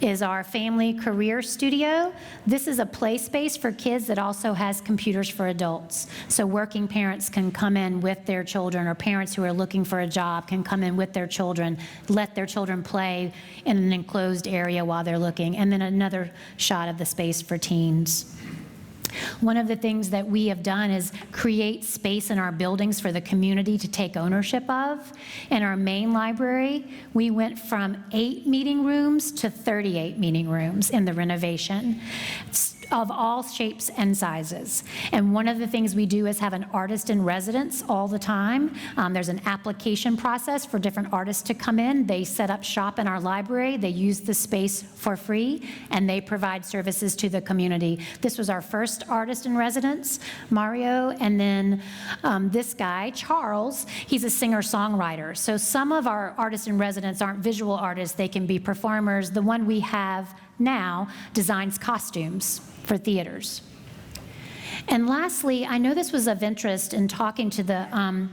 [SPEAKER 4] is our family career studio. This is a play space for kids that also has computers for adults. So working parents can come in with their children, or parents who are looking for a job can come in with their children, let their children play in an enclosed area while they're looking. And then another shot of the space for teens. One of the things that we have done is create space in our buildings for the community to take ownership of. In our main library, we went from 8 meeting rooms to 38 meeting rooms in the renovation, of all shapes and sizes. And one of the things we do is have an artist in residence all the time. There's an application process for different artists to come in. They set up shop in our library, they use the space for free, and they provide services to the community. This was our first artist in residence, Mario, and then this guy, Charles, he's a singer-songwriter. So some of our artists in residence aren't visual artists, they can be performers. The one we have now designs costumes for theaters. And lastly, I know this was of interest in talking to the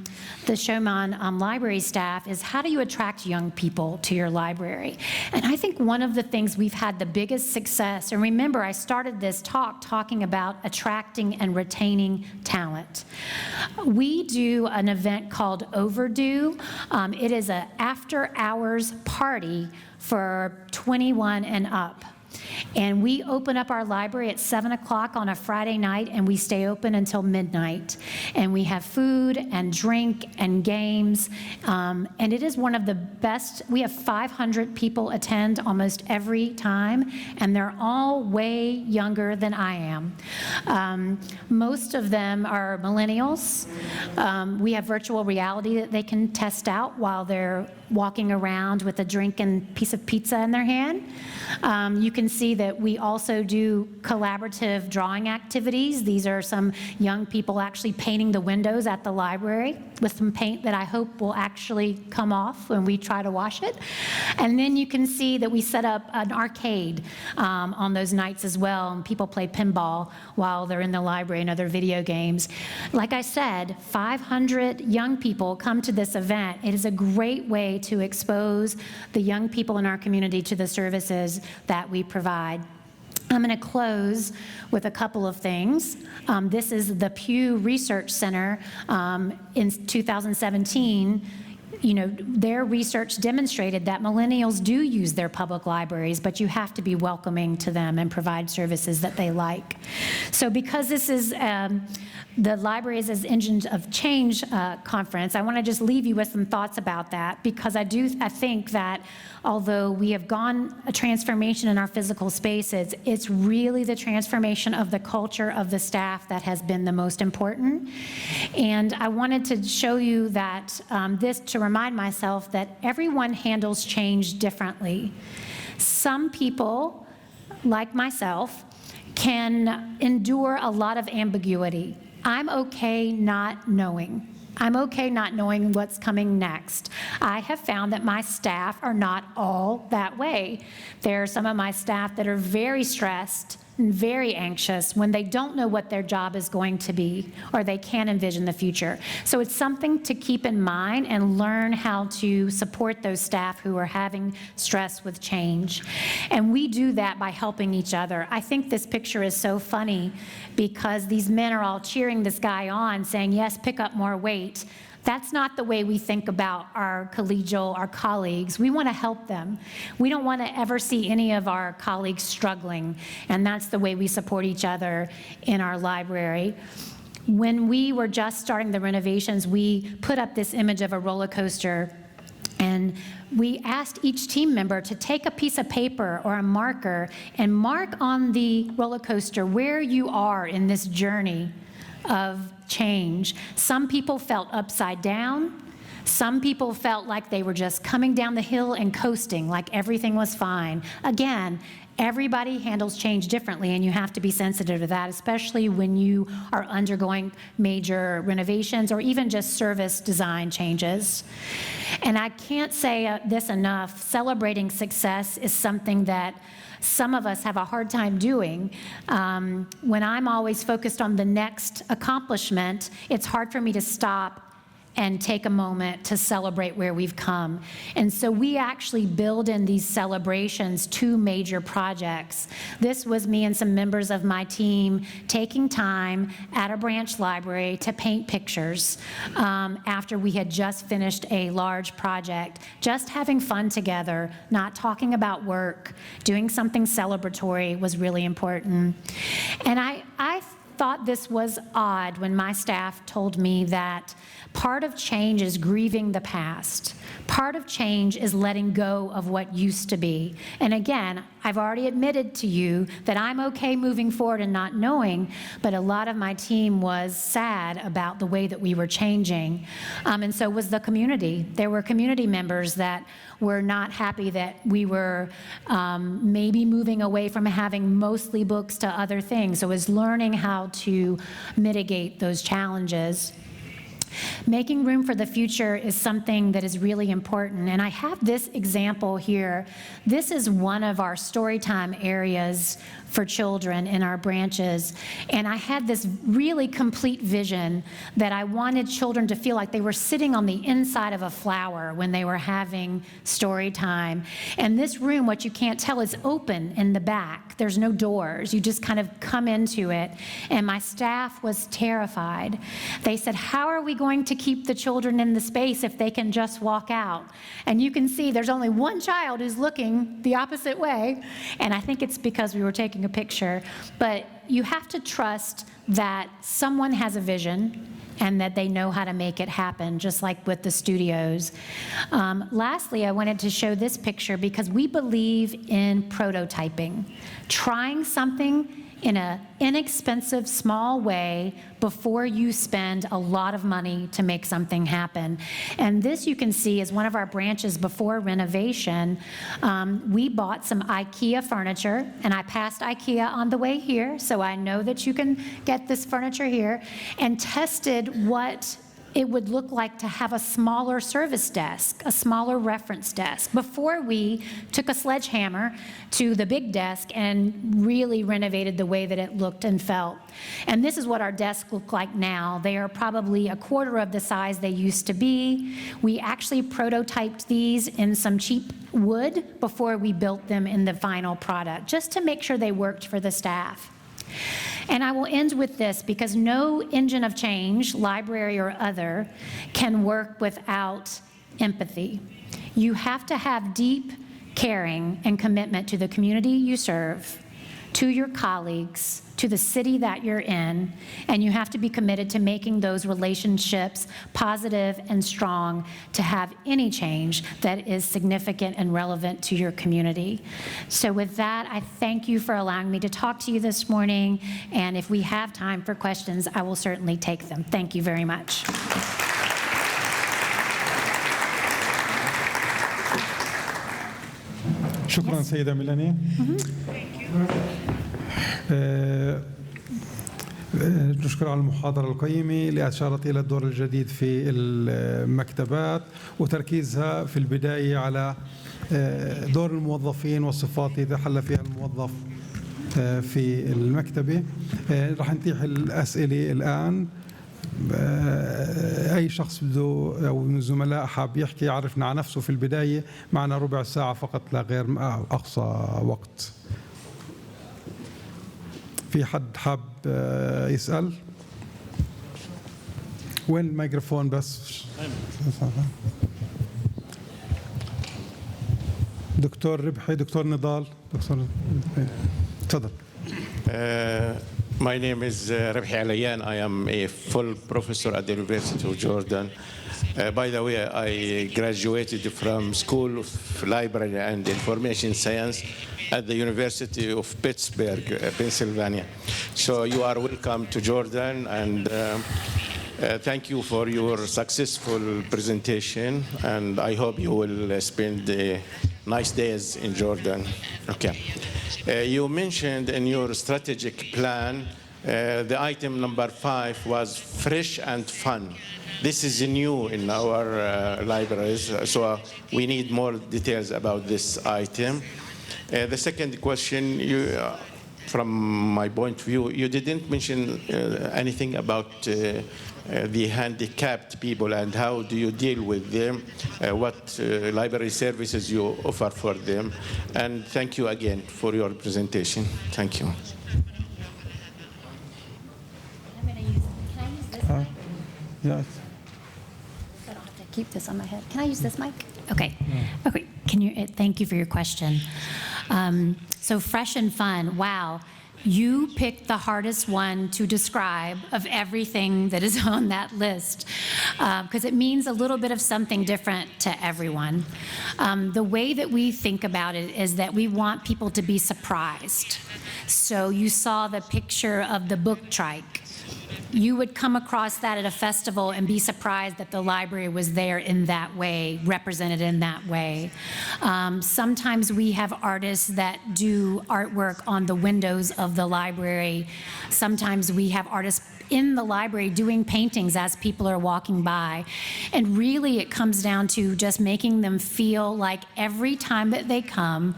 [SPEAKER 4] Showman library staff, is how do you attract young people to your library? And I think one of the things we've had the biggest success, and remember I started this talk talking about attracting and retaining talent. We do an event called Overdue. It is an after-hours party for 21 and up. And we open up our library at 7 o'clock on a Friday night, and we stay open until midnight. And we have food and drink and games. And it is one of the best. We have 500 people attend almost every time, and they're all way younger than I am. Most of them are millennials. We have virtual reality that they can test out while they're walking around with a drink and piece of pizza in their hand. You can see that we also do collaborative drawing activities. These are some young people actually painting the windows at the library with some paint that I hope will actually come off when we try to wash it. And then you can see that we set up an arcade on those nights as well, and people play pinball while they're in the library and other video games. Like I said, 500 young people come to this event. It is a great way to expose the young people in our community to the services that we provide. I'm going to close with a couple of things. This is the Pew Research Center in 2017. You know, their research demonstrated that millennials do use their public libraries, but you have to be welcoming to them and provide services that they like. So because this is the Libraries as Engines of Change conference, I want to just leave you with some thoughts about that, because I think that although we have gone a transformation in our physical spaces, it's really the transformation of the culture of the staff that has been the most important. And I wanted to show you that to remind myself that everyone handles change differently. Some people, like myself, can endure a lot of ambiguity. I'm okay not knowing. I'm okay not knowing what's coming next. I have found that my staff are not all that way. There are some of my staff that are very stressed and very anxious when they don't know what their job is going to be, or they can't envision the future. So it's something to keep in mind and learn how to support those staff who are having stress with change. And we do that by helping each other. I think this picture is so funny because these men are all cheering this guy on, saying, yes, pick up more weight. That's not the way we think about our colleagues. We want to help them. We don't want to ever see any of our colleagues struggling, and that's the way we support each other in our library. When we were just starting the renovations, we put up this image of a roller coaster, and we asked each team member to take a piece of paper or a marker and mark on the roller coaster where you are in this journey of change. Some people felt upside down. Some people felt like they were just coming down the hill and coasting, like everything was fine. Again, everybody handles change differently, and you have to be sensitive to that, especially when you are undergoing major renovations or even just service design changes. And I can't say this enough, celebrating success is something that some of us have a hard time doing. When I'm always focused on the next accomplishment, it's hard for me to stop and take a moment to celebrate where we've come. And so we actually build in these celebrations 2 major projects. This was me and some members of my team taking time at a branch library to paint pictures after we had just finished a large project, just having fun together, not talking about work, doing something celebratory was really important. And I thought this was odd when my staff told me that part of change is grieving the past. Part of change is letting go of what used to be. And again, I've already admitted to you that I'm okay moving forward and not knowing, but a lot of my team was sad about the way that we were changing. And so was the community. There were community members that were not happy that we were maybe moving away from having mostly books to other things. So it was learning how to mitigate those challenges. Making room for the future is something that is really important. And I have this example here. This is one of our storytime areas for children in our branches. And I had this really complete vision that I wanted children to feel like they were sitting on the inside of a flower when they were having story time. And this room, what you can't tell, is open in the back. There's no doors. You just kind of come into it. And my staff was terrified. They said, how are we going to keep the children in the space if they can just walk out? And you can see there's only one child who's looking the opposite way. And I think it's because we were taking a picture. But you have to trust that someone has a vision and that they know how to make it happen, just like with the studios. Lastly, I wanted to show this picture because we believe in prototyping, trying something in an inexpensive, small way before you spend a lot of money to make something happen. And this, you can see, is one of our branches before renovation. We bought some IKEA furniture, and I passed IKEA on the way here, so I know that you can get this furniture here, and tested what it would look like to have a smaller service desk, a smaller reference desk, before we took a sledgehammer to the big desk and really renovated the way that it looked and felt. And this is what our desks look like now. They are probably a quarter of the size they used to be. We actually prototyped these in some cheap wood before we built them in the final product, just to make sure they worked for the staff. And I will end with this, because no engine of change, library or other, can work without empathy. You have to have deep caring and commitment to the community you serve, to your colleagues, to the city that you're in, and you have to be committed to making those relationships positive and strong to have any change that is significant and relevant to your community. So with that, I thank you for allowing me to talk to you this morning, and if we have time for questions, I will certainly take them. Thank you very much.
[SPEAKER 3] شكرا سيدة ميلاني. نشكر على المحاضرة القيمة اللي أشارت إلى الدور الجديد في المكتبات وتركيزها في البداية على دور الموظفين والصفات اللي يتحلى فيها الموظف في المكتبة. رح نتيح الأسئلة الآن. أي شخص بده أو من الزملاء حاب يحكي يعرفنا عن نفسه في البداية. معنا ربع ساعة فقط لا غير، أقصى وقت. في حد حاب يسأل؟ وين الميكروفون بس؟ دكتور ربحي، دكتور نضال، دكتور تفضل.
[SPEAKER 5] My name is Rabhi Alayan. I am a full professor at the University of Jordan. By the way, I graduated from School of Library and Information Science at the University of Pittsburgh, Pennsylvania. So you are welcome to Jordan, and thank you for your successful presentation, and I hope you will spend nice days in Jordan. Okay. You mentioned in your strategic plan, the item number 5 was fresh and fun. This is new in our libraries, so we need more details about this item. The second question, from my point of view, you didn't mention anything about the handicapped people and how do you deal with them, what library services you offer for them. And thank you again for your presentation. Thank you.
[SPEAKER 4] Can I use this mic?
[SPEAKER 3] Yes.
[SPEAKER 4] I don't have to keep this on my head. Can I use this mic? Okay. Okay. Thank you for your question. So fresh and fun. Wow. You picked the hardest one to describe of everything that is on that list, because it means a little bit of something different to everyone. The way that we think about it is that we want people to be surprised. So you saw the picture of the book trike. You would come across that at a festival and be surprised that the library was there in that way, represented in that way. Sometimes we have artists that do artwork on the windows of the library. Sometimes we have artists in the library doing paintings as people are walking by. And really it comes down to just making them feel like every time that they come,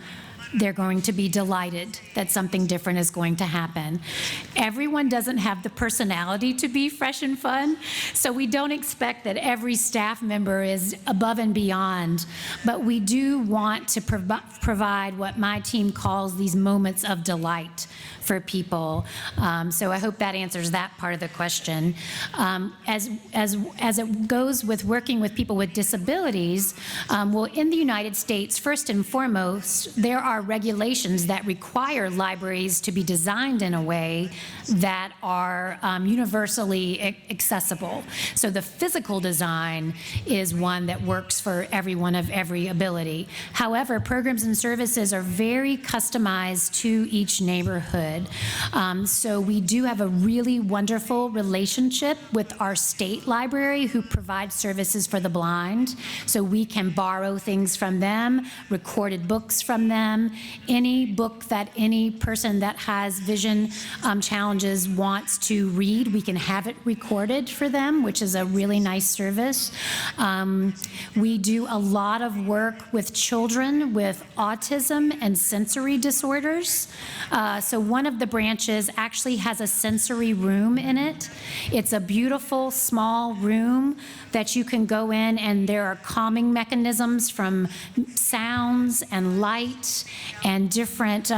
[SPEAKER 4] they're going to be delighted that something different is going to happen. Everyone doesn't have the personality to be fresh and fun, so we don't expect that every staff member is above and beyond, but we do want to provide what my team calls these moments of delight for people. So I hope that answers that part of the question. As it goes with working with people with disabilities, well, in the United States, first and foremost, there are regulations that require libraries to be designed in a way that are universally accessible. So the physical design is one that works for everyone of every ability. However, programs and services are very customized to each neighborhood. So we do have a really wonderful relationship with our state library who provides services for the blind. So we can borrow things from them, recorded books from them, any book that any person that has vision challenges wants to read, we can have it recorded for them, which is a really nice service. We do a lot of work with children with autism and sensory disorders. So one of the branches actually has a sensory room in it. It's a beautiful small room that you can go in, and there are calming mechanisms from sounds and light and different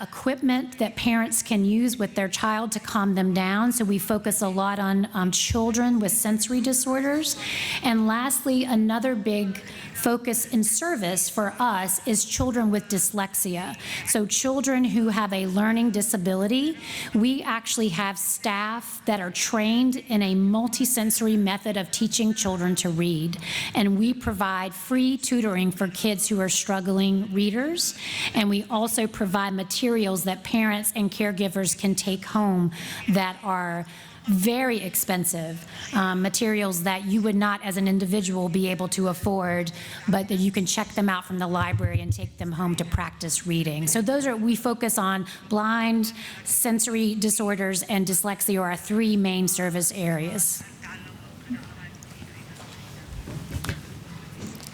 [SPEAKER 4] equipment that parents can use with their child to calm them down. So we focus a lot on children with sensory disorders. And lastly, another big focus in service for us is children with dyslexia. So children who have a learning disability, we actually have staff that are trained in a multisensory method of teaching children to read. And we provide free tutoring for kids who are struggling readers. And we also provide materials that parents and caregivers can take home that are very expensive, materials that you would not as an individual be able to afford, but that you can check them out from the library and take them home to practice reading. So we focus on blind, sensory disorders, and dyslexia are our 3 main service areas.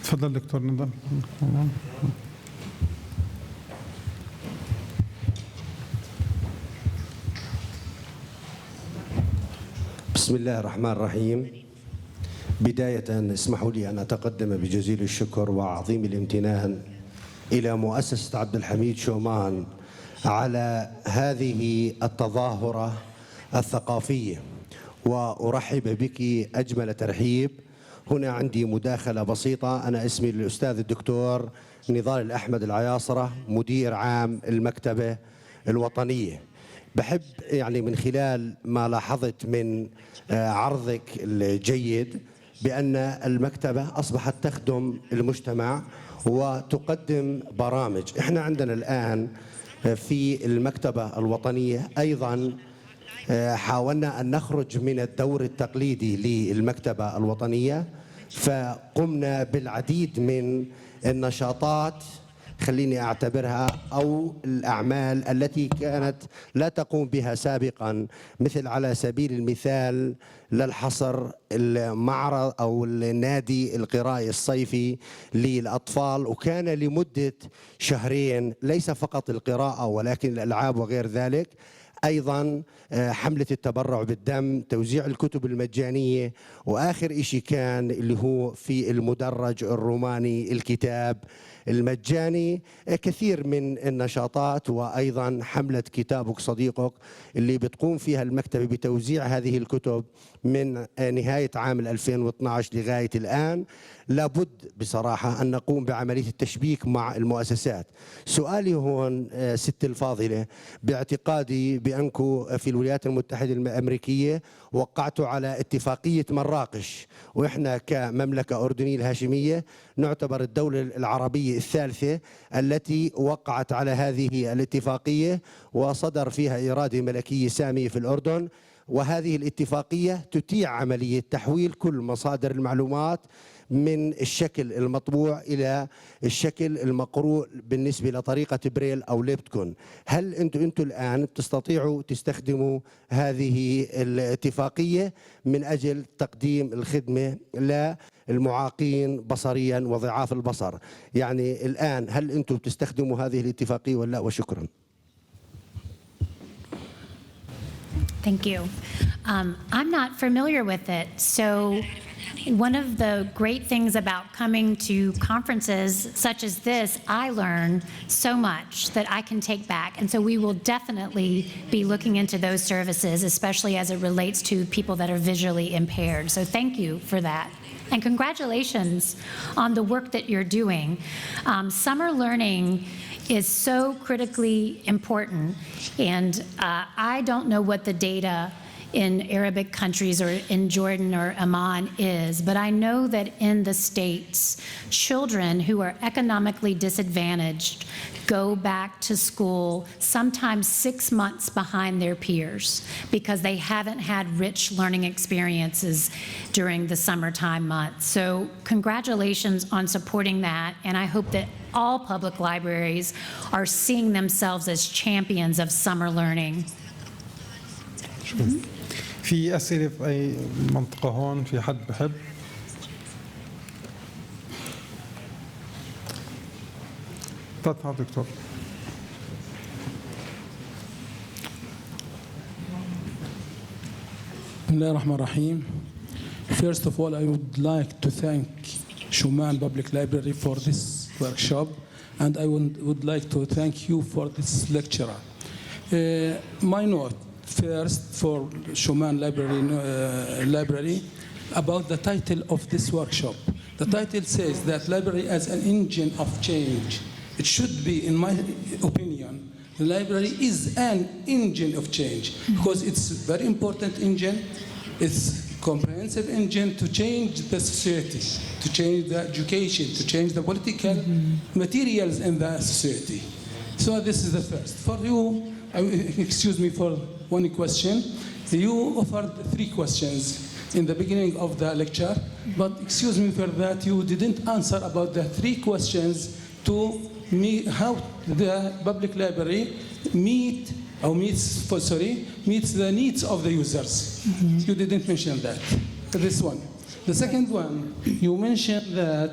[SPEAKER 3] تفضل دكتور نضال.
[SPEAKER 6] بسم الله الرحمن الرحيم. بداية اسمحوا لي أن أتقدم بجزيل الشكر وعظيم الامتنان إلى مؤسسة عبد الحميد شومان على هذه التظاهرة الثقافية، وأرحب بك أجمل ترحيب. هنا عندي مداخلة بسيطة. أنا اسمي الأستاذ الدكتور نضال الأحمد العياصرة، مدير عام المكتبة الوطنية. بحب يعني من خلال ما لاحظت من عرضك الجيد بأن المكتبة أصبحت تخدم المجتمع وتقدم برامج. احنا عندنا الآن في المكتبة الوطنية أيضا حاولنا أن نخرج من الدور التقليدي للمكتبة الوطنية، فقمنا بالعديد من النشاطات خليني أعتبرها أو الأعمال التي كانت لا تقوم بها سابقا، مثل على سبيل المثال للحصر المعرض أو النادي القرائي الصيفي للأطفال، وكان لمدة شهرين ليس فقط القراءة ولكن الألعاب وغير ذلك. أيضا حملة التبرع بالدم، توزيع الكتب المجانية، وآخر إشي كان اللي هو في المدرج الروماني الكتاب المجاني. كثير من النشاطات، وأيضا حملة كتابك صديقك اللي بتقوم فيها المكتبة بتوزيع هذه الكتب من نهاية عام 2012 لغاية الآن. لابد بصراحة أن نقوم بعملية التشبيك مع المؤسسات. سؤالي هون ست الفاضلة، باعتقادي بأنكم في الولايات المتحدة الأمريكية وقعتوا على اتفاقية مراكش، وإحنا كمملكة أردنية الهاشمية نعتبر الدولة العربية الثالثة التي وقعت على هذه الاتفاقية وصدر فيها إرادة ملكية سامية في الأردن، وهذه الاتفاقية تتيح عملية تحويل كل مصادر المعلومات من الشكل المطبوع إلى الشكل المقروء بالنسبة لطريقة بريل أو ليبتكون. هل أنتم الآن تستطيعوا تستخدموا هذه الاتفاقية من أجل تقديم الخدمة للمعاقين بصريا وضعاف البصر؟ يعني الآن هل أنتم تستخدموا هذه الاتفاقية ولا؟ وشكرا.
[SPEAKER 4] Thank you. I'm not familiar with it, so one of the great things about coming to conferences such as this, I learn so much that I can take back, and so we will definitely be looking into those services, especially as it relates to people that are visually impaired. So thank you for that. And congratulations on the work that you're doing. Summer learning is so critically important, and I don't know what the data in Arabic countries or in Jordan or Amman is, but I know that in the States, children who are economically disadvantaged go back to school sometimes 6 months behind their peers because they haven't had rich learning experiences during the summertime months. So congratulations on supporting that, and I hope that all public libraries are seeing themselves as champions of summer learning.
[SPEAKER 3] في أسئلة في أي منطقة هون؟ في حد بحب؟ تفضل دكتور.
[SPEAKER 7] بسم الله الرحمن الرحيم. First of all, I would like to thank Шоման Public Library for this workshop, and I would like to thank you for this lecture. My note first for Šoman Library about the title of this workshop. The title says that library as an engine of change. It should be, in my opinion, the library is an engine of change because it's a very important engine. It's a comprehensive engine to change the society, to change the education, to change the political materials in the society. So this is the first. For you, excuse me for one question. You offered 3 questions in the beginning of the lecture, but excuse me for that, you didn't answer about the 3 questions to me, how the public library meets the needs of the users. You didn't mention that. This one. The second one, you mentioned that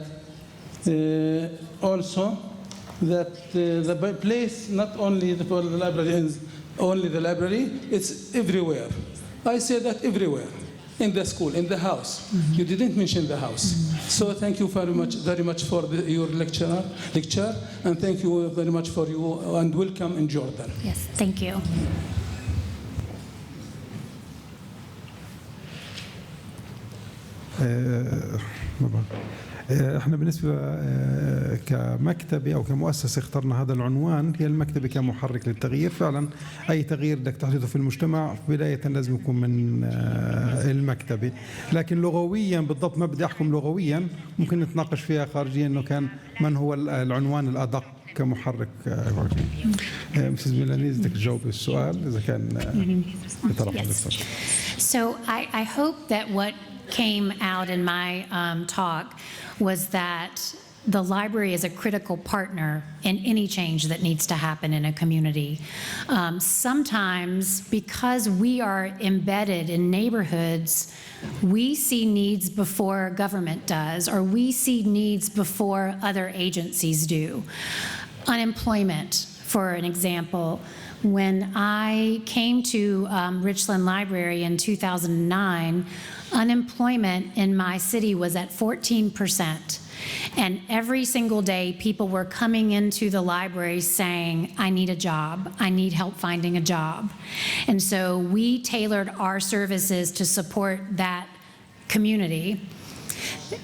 [SPEAKER 7] also that the place not only for the library is only the library, it's everywhere. I say that everywhere, in the school, in the house. You didn't mention the house. So thank you very much for your lecture, and thank you very much for you, and welcome in Jordan.
[SPEAKER 4] Yes, thank you.
[SPEAKER 3] احنا بالنسبة كمكتبة أو كمؤسسة اخترنا هذا العنوان، هي المكتبة كمحرك للتغيير. فعلا أي تغيير بدك تحدثه في المجتمع بداية لازم يكون من المكتبة، لكن لغويا بالضبط ما بدي أحكم لغويا، ممكن نتناقش فيها خارجيا إنه كان من هو العنوان الأدق كمحرك. مسز ميلاني بدك تجاوب السؤال إذا كان بطرف الأستاذ.
[SPEAKER 4] So I hope that what came out in my talk was that the library is a critical partner in any change that needs to happen in a community. Sometimes, because we are embedded in neighborhoods, we see needs before government does, or we see needs before other agencies do. Unemployment, for an example. When I came to Richland Library in 2009, unemployment in my city was at 14%. And every single day, people were coming into the library saying, I need a job, I need help finding a job. And so we tailored our services to support that community.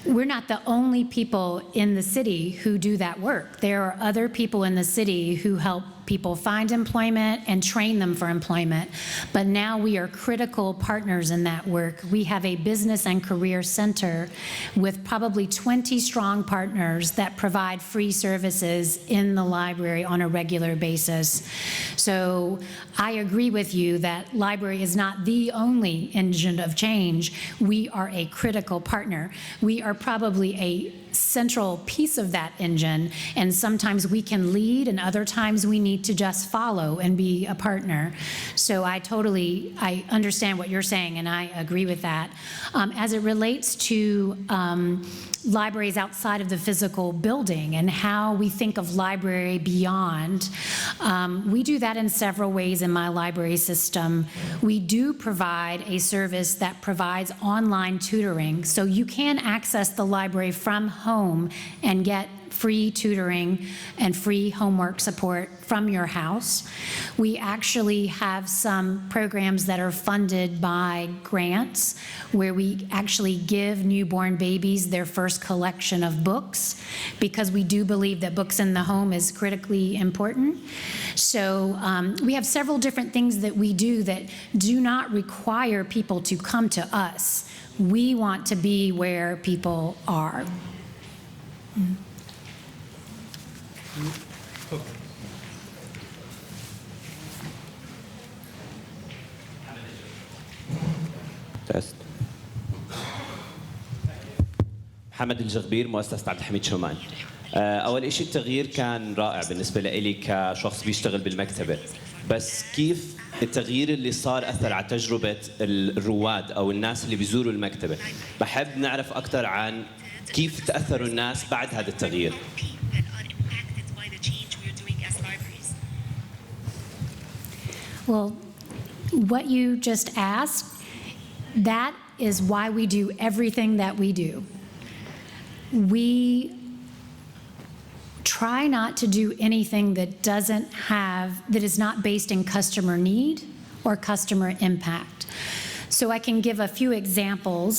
[SPEAKER 4] We're not the only people in the city who do that work. There are other people in the city who help people find employment and train them for employment. But now we are critical partners in that work. We have a business and career center with probably 20 strong partners that provide free services in the library on a regular basis. So I agree with you that library is not the only engine of change. We are a critical partner. We are probably a central piece of that engine, and sometimes we can lead and other times we need to just follow and be a partner. So I understand what you're saying and I agree with that. As it relates to libraries outside of the physical building and how we think of library beyond, we do that in several ways in my library system. We do provide a service that provides online tutoring, so you can access the library from home and get free tutoring and free homework support from your house. We actually have some programs that are funded by grants where we actually give newborn babies their first collection of books because we do believe that books in the home is critically important. So we have several different things that we do that do not require people to come to us. We want to be where people are.
[SPEAKER 8] محمد الجغبير، مؤسسة عبد الحميد شومان. أول شيء التغيير كان رائع بالنسبة لي كشخص بيشتغل بالمكتبة، بس كيف التغيير اللي صار أثر على تجربة الرواد أو الناس اللي بيزوروا المكتبة. بحب نعرف أكثر عن كيف تأثروا الناس بعد هذا التغيير.
[SPEAKER 4] Well, what you just asked, that is why we do everything that we do. We try not to do anything that is not based in customer need or customer impact. So I can give a few examples.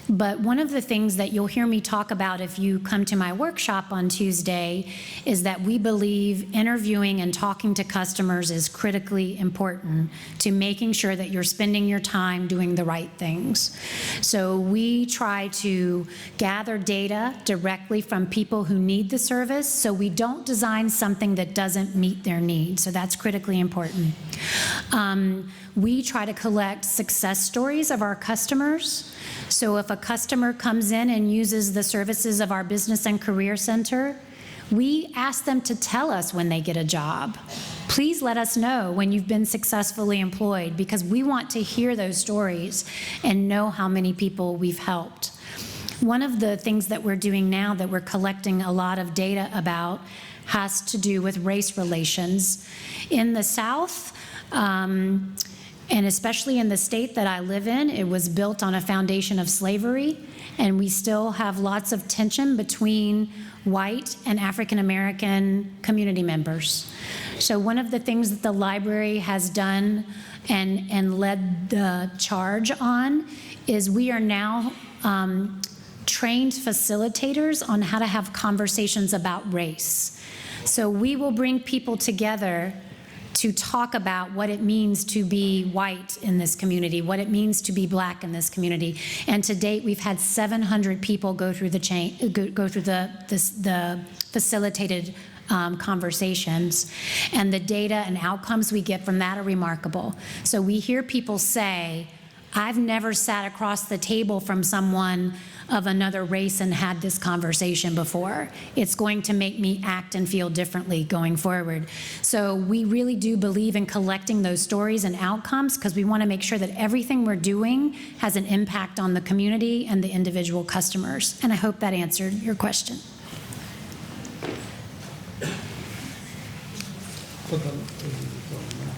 [SPEAKER 4] But one of the things that you'll hear me talk about if you come to my workshop on Tuesday is that we believe interviewing and talking to customers is critically important to making sure that you're spending your time doing the right things. So we try to gather data directly from people who need the service, so we don't design something that doesn't meet their needs. So that's critically important. We try to collect success stories of our customers. So if a customer comes in and uses the services of our Business and Career Center, we ask them to tell us when they get a job. Please let us know when you've been successfully employed because we want to hear those stories and know how many people we've helped. One of the things that we're doing now that we're collecting a lot of data about has to do with race relations. In the South, and especially in the state that I live in, it was built on a foundation of slavery, and we still have lots of tension between white and African American community members. So one of the things that the library has done and led the charge on is we are now trained facilitators on how to have conversations about race. So we will bring people together to talk about what it means to be white in this community, what it means to be black in this community. And to date, we've had 700 people go through the facilitated conversations, and the data and outcomes we get from that are remarkable. So we hear people say, I've never sat across the table from someone of another race and had this conversation before. It's going to make me act and feel differently going forward. So we really do believe in collecting those stories and outcomes because we want to make sure that everything we're doing has an impact on the community and the individual customers. And I hope that answered your question.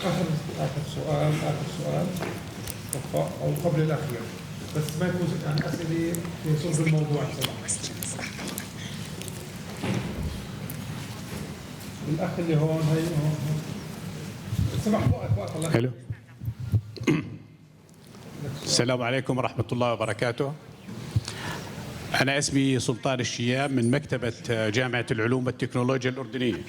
[SPEAKER 3] آخر سؤال أو قبل الأخير بس ما يكون عن أسئلة يصب بالموضوع بصراحة. الأخ اللي هون هي هون سمح وقت الله.
[SPEAKER 9] حلو. السلام عليكم ورحمة الله وبركاته. أنا اسمي سلطان الشياب من مكتبة جامعة العلوم والتكنولوجيا الأردنية.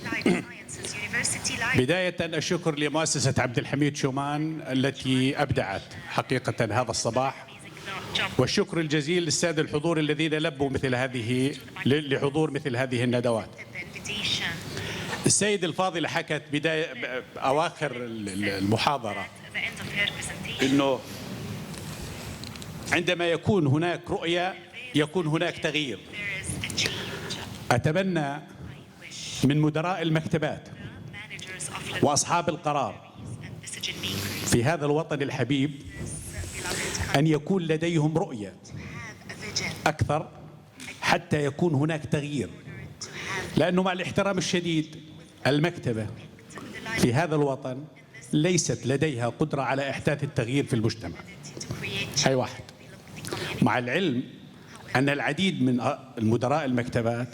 [SPEAKER 9] بداية الشكر لمؤسسة عبد الحميد شومان التي أبدعت حقيقة هذا الصباح، والشكر الجزيل للسادة الحضور الذين لبوا لحضور مثل هذه الندوات. السيد الفاضل حكت أواخر المحاضرة إنه عندما يكون هناك رؤية يكون هناك تغيير. أتمنى من مدراء المكتبات وأصحاب القرار في هذا الوطن الحبيب أن يكون لديهم رؤية أكثر حتى يكون هناك تغيير، لأنه مع الاحترام الشديد المكتبة في هذا الوطن ليست لديها قدرة على إحداث التغيير في المجتمع. هاي واحد. مع العلم أن العديد من المدراء المكتبات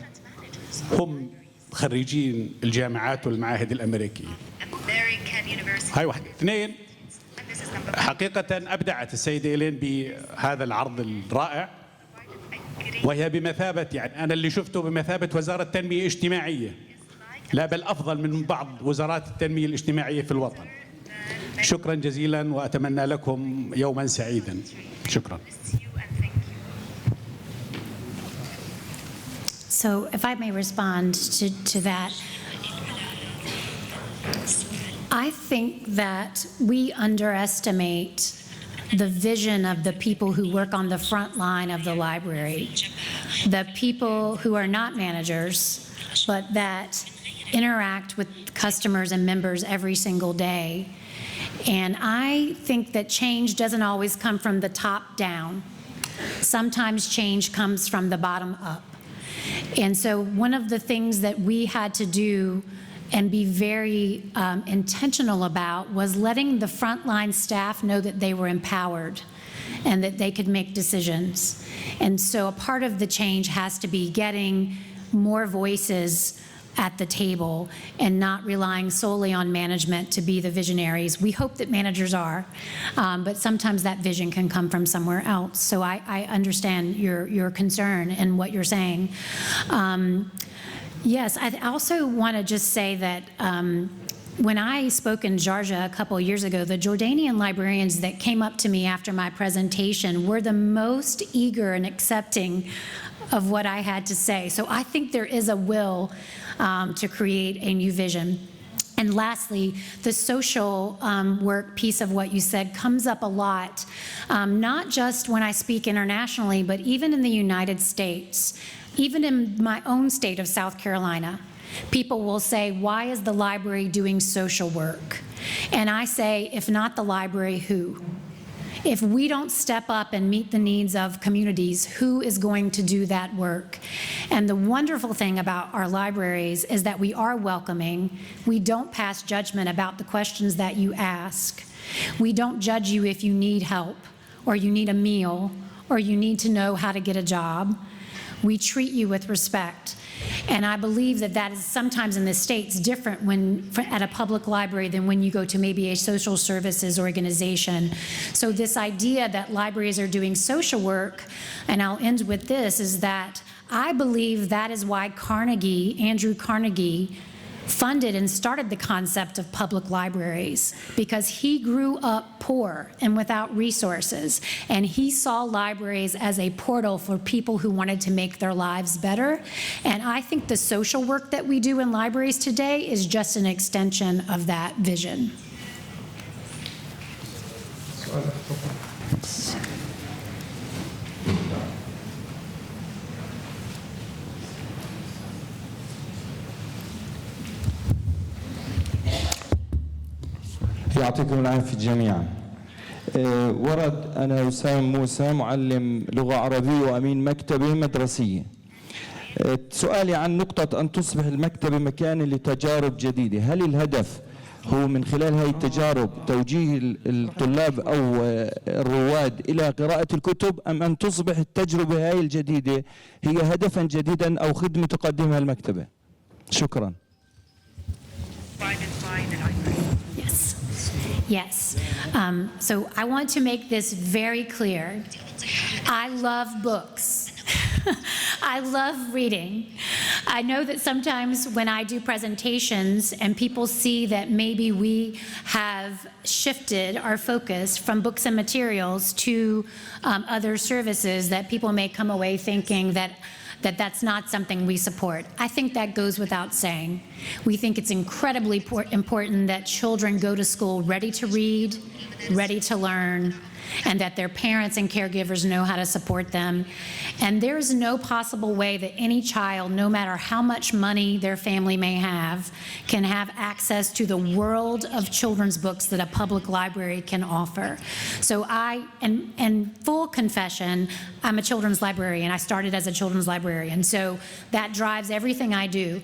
[SPEAKER 9] هم خريجين الجامعات والمعاهد الأمريكية. هاي واحدة. اثنين، حقيقة أبدعت السيدة إيلين بهذا العرض الرائع، وهي بمثابة يعني أنا اللي شفته بمثابة وزارة تنمية اجتماعية، لا بل أفضل من بعض وزارات التنمية الاجتماعية في الوطن. شكرا جزيلا وأتمنى لكم يوما سعيدا. شكرا.
[SPEAKER 4] So if I may respond to that, I think that we underestimate the vision of the people who work on the front line of the library, the people who are not managers, but that interact with customers and members every single day. And I think that change doesn't always come from the top down. Sometimes change comes from the bottom up. And so one of the things that we had to do and be very intentional about was letting the frontline staff know that they were empowered and that they could make decisions. And so a part of the change has to be getting more voices at the table and not relying solely on management to be the visionaries. We hope that managers are, but sometimes that vision can come from somewhere else. So I understand your concern and what you're saying. Yes, I also want to just say that when I spoke in Sharjah a couple of years ago, the Jordanian librarians that came up to me after my presentation were the most eager and accepting of what I had to say. So I think there is a will to create a new vision. And lastly, the social work piece of what you said comes up a lot, not just when I speak internationally, but even in the United States. Even in my own state of South Carolina, people will say, why is the library doing social work? And I say, if not the library, who? If we don't step up and meet the needs of communities, who is going to do that work? And the wonderful thing about our libraries is that we are welcoming. We don't pass judgment about the questions that you ask. We don't judge you if you need help, or you need a meal, or you need to know how to get a job. We treat you with respect. And I believe that that is sometimes in the States different when at a public library than when you go to maybe a social services organization. So this idea that libraries are doing social work, and I'll end with this, is that I believe that is why Andrew Carnegie, funded and started the concept of public libraries, because he grew up poor and without resources, and he saw libraries as a portal for people who wanted to make their lives better. And I think the social work that we do in libraries today is just an extension of that vision.
[SPEAKER 10] يعطيكم العافية جميعا. ورد أنا وسام موسى معلم لغة عربية وأمين مكتبة مدرسية. سؤالي عن نقطة أن تصبح المكتبة مكانا لتجارب جديدة، هل الهدف هو من خلال هذه التجارب توجيه الطلاب أو الرواد إلى قراءة الكتب، أم أن تصبح التجربة هذه الجديدة هي هدفا جديدا أو خدمة تقدمها المكتبة؟ شكرا.
[SPEAKER 4] Yes. So I want to make this very clear. I love books. I love reading. I know that sometimes when I do presentations and people see that maybe we have shifted our focus from books and materials to other services, that people may come away thinking that that's not something we support. I think that goes without saying. We think it's incredibly important that children go to school ready to read, ready to learn, and that their parents and caregivers know how to support them. And there is no possible way that any child, no matter how much money their family may have, can have access to the world of children's books that a public library can offer. So and full confession, I'm a children's librarian. I started as a children's librarian. So that drives everything I do.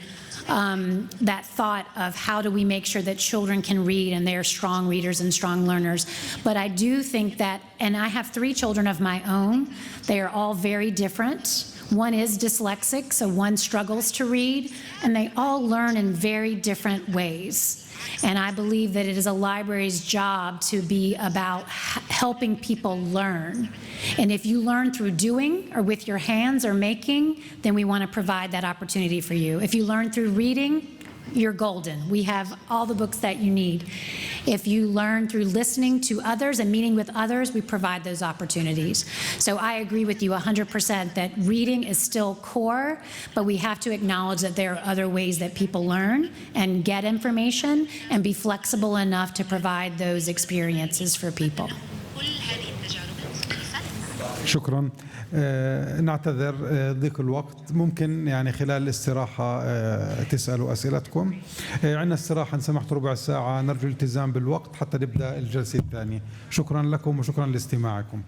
[SPEAKER 4] That thought of how do we make sure that children can read and they're strong readers and strong learners. But I do think that, and I have 3 children of my own, they are all very different. One is dyslexic, so one struggles to read, and they all learn in very different ways. And I believe that it is a library's job to be about helping people learn. And if you learn through doing or with your hands or making, then we want to provide that opportunity for you. If you learn through reading, you're golden. We have all the books that you need. If you learn through listening to others and meeting with others, we provide those opportunities. So I agree with you 100% that reading is still core, but we have to acknowledge that there are other ways that people learn and get information and be flexible enough to provide those experiences for people.
[SPEAKER 3] شكرا. نعتذر ضيق الوقت، ممكن يعني خلال الاستراحة تسألوا أسئلتكم. عندنا استراحة إن سمحت ربع ساعة، نرجو الالتزام بالوقت حتى نبدأ الجلسة الثانية. شكرا لكم وشكرا لاستماعكم.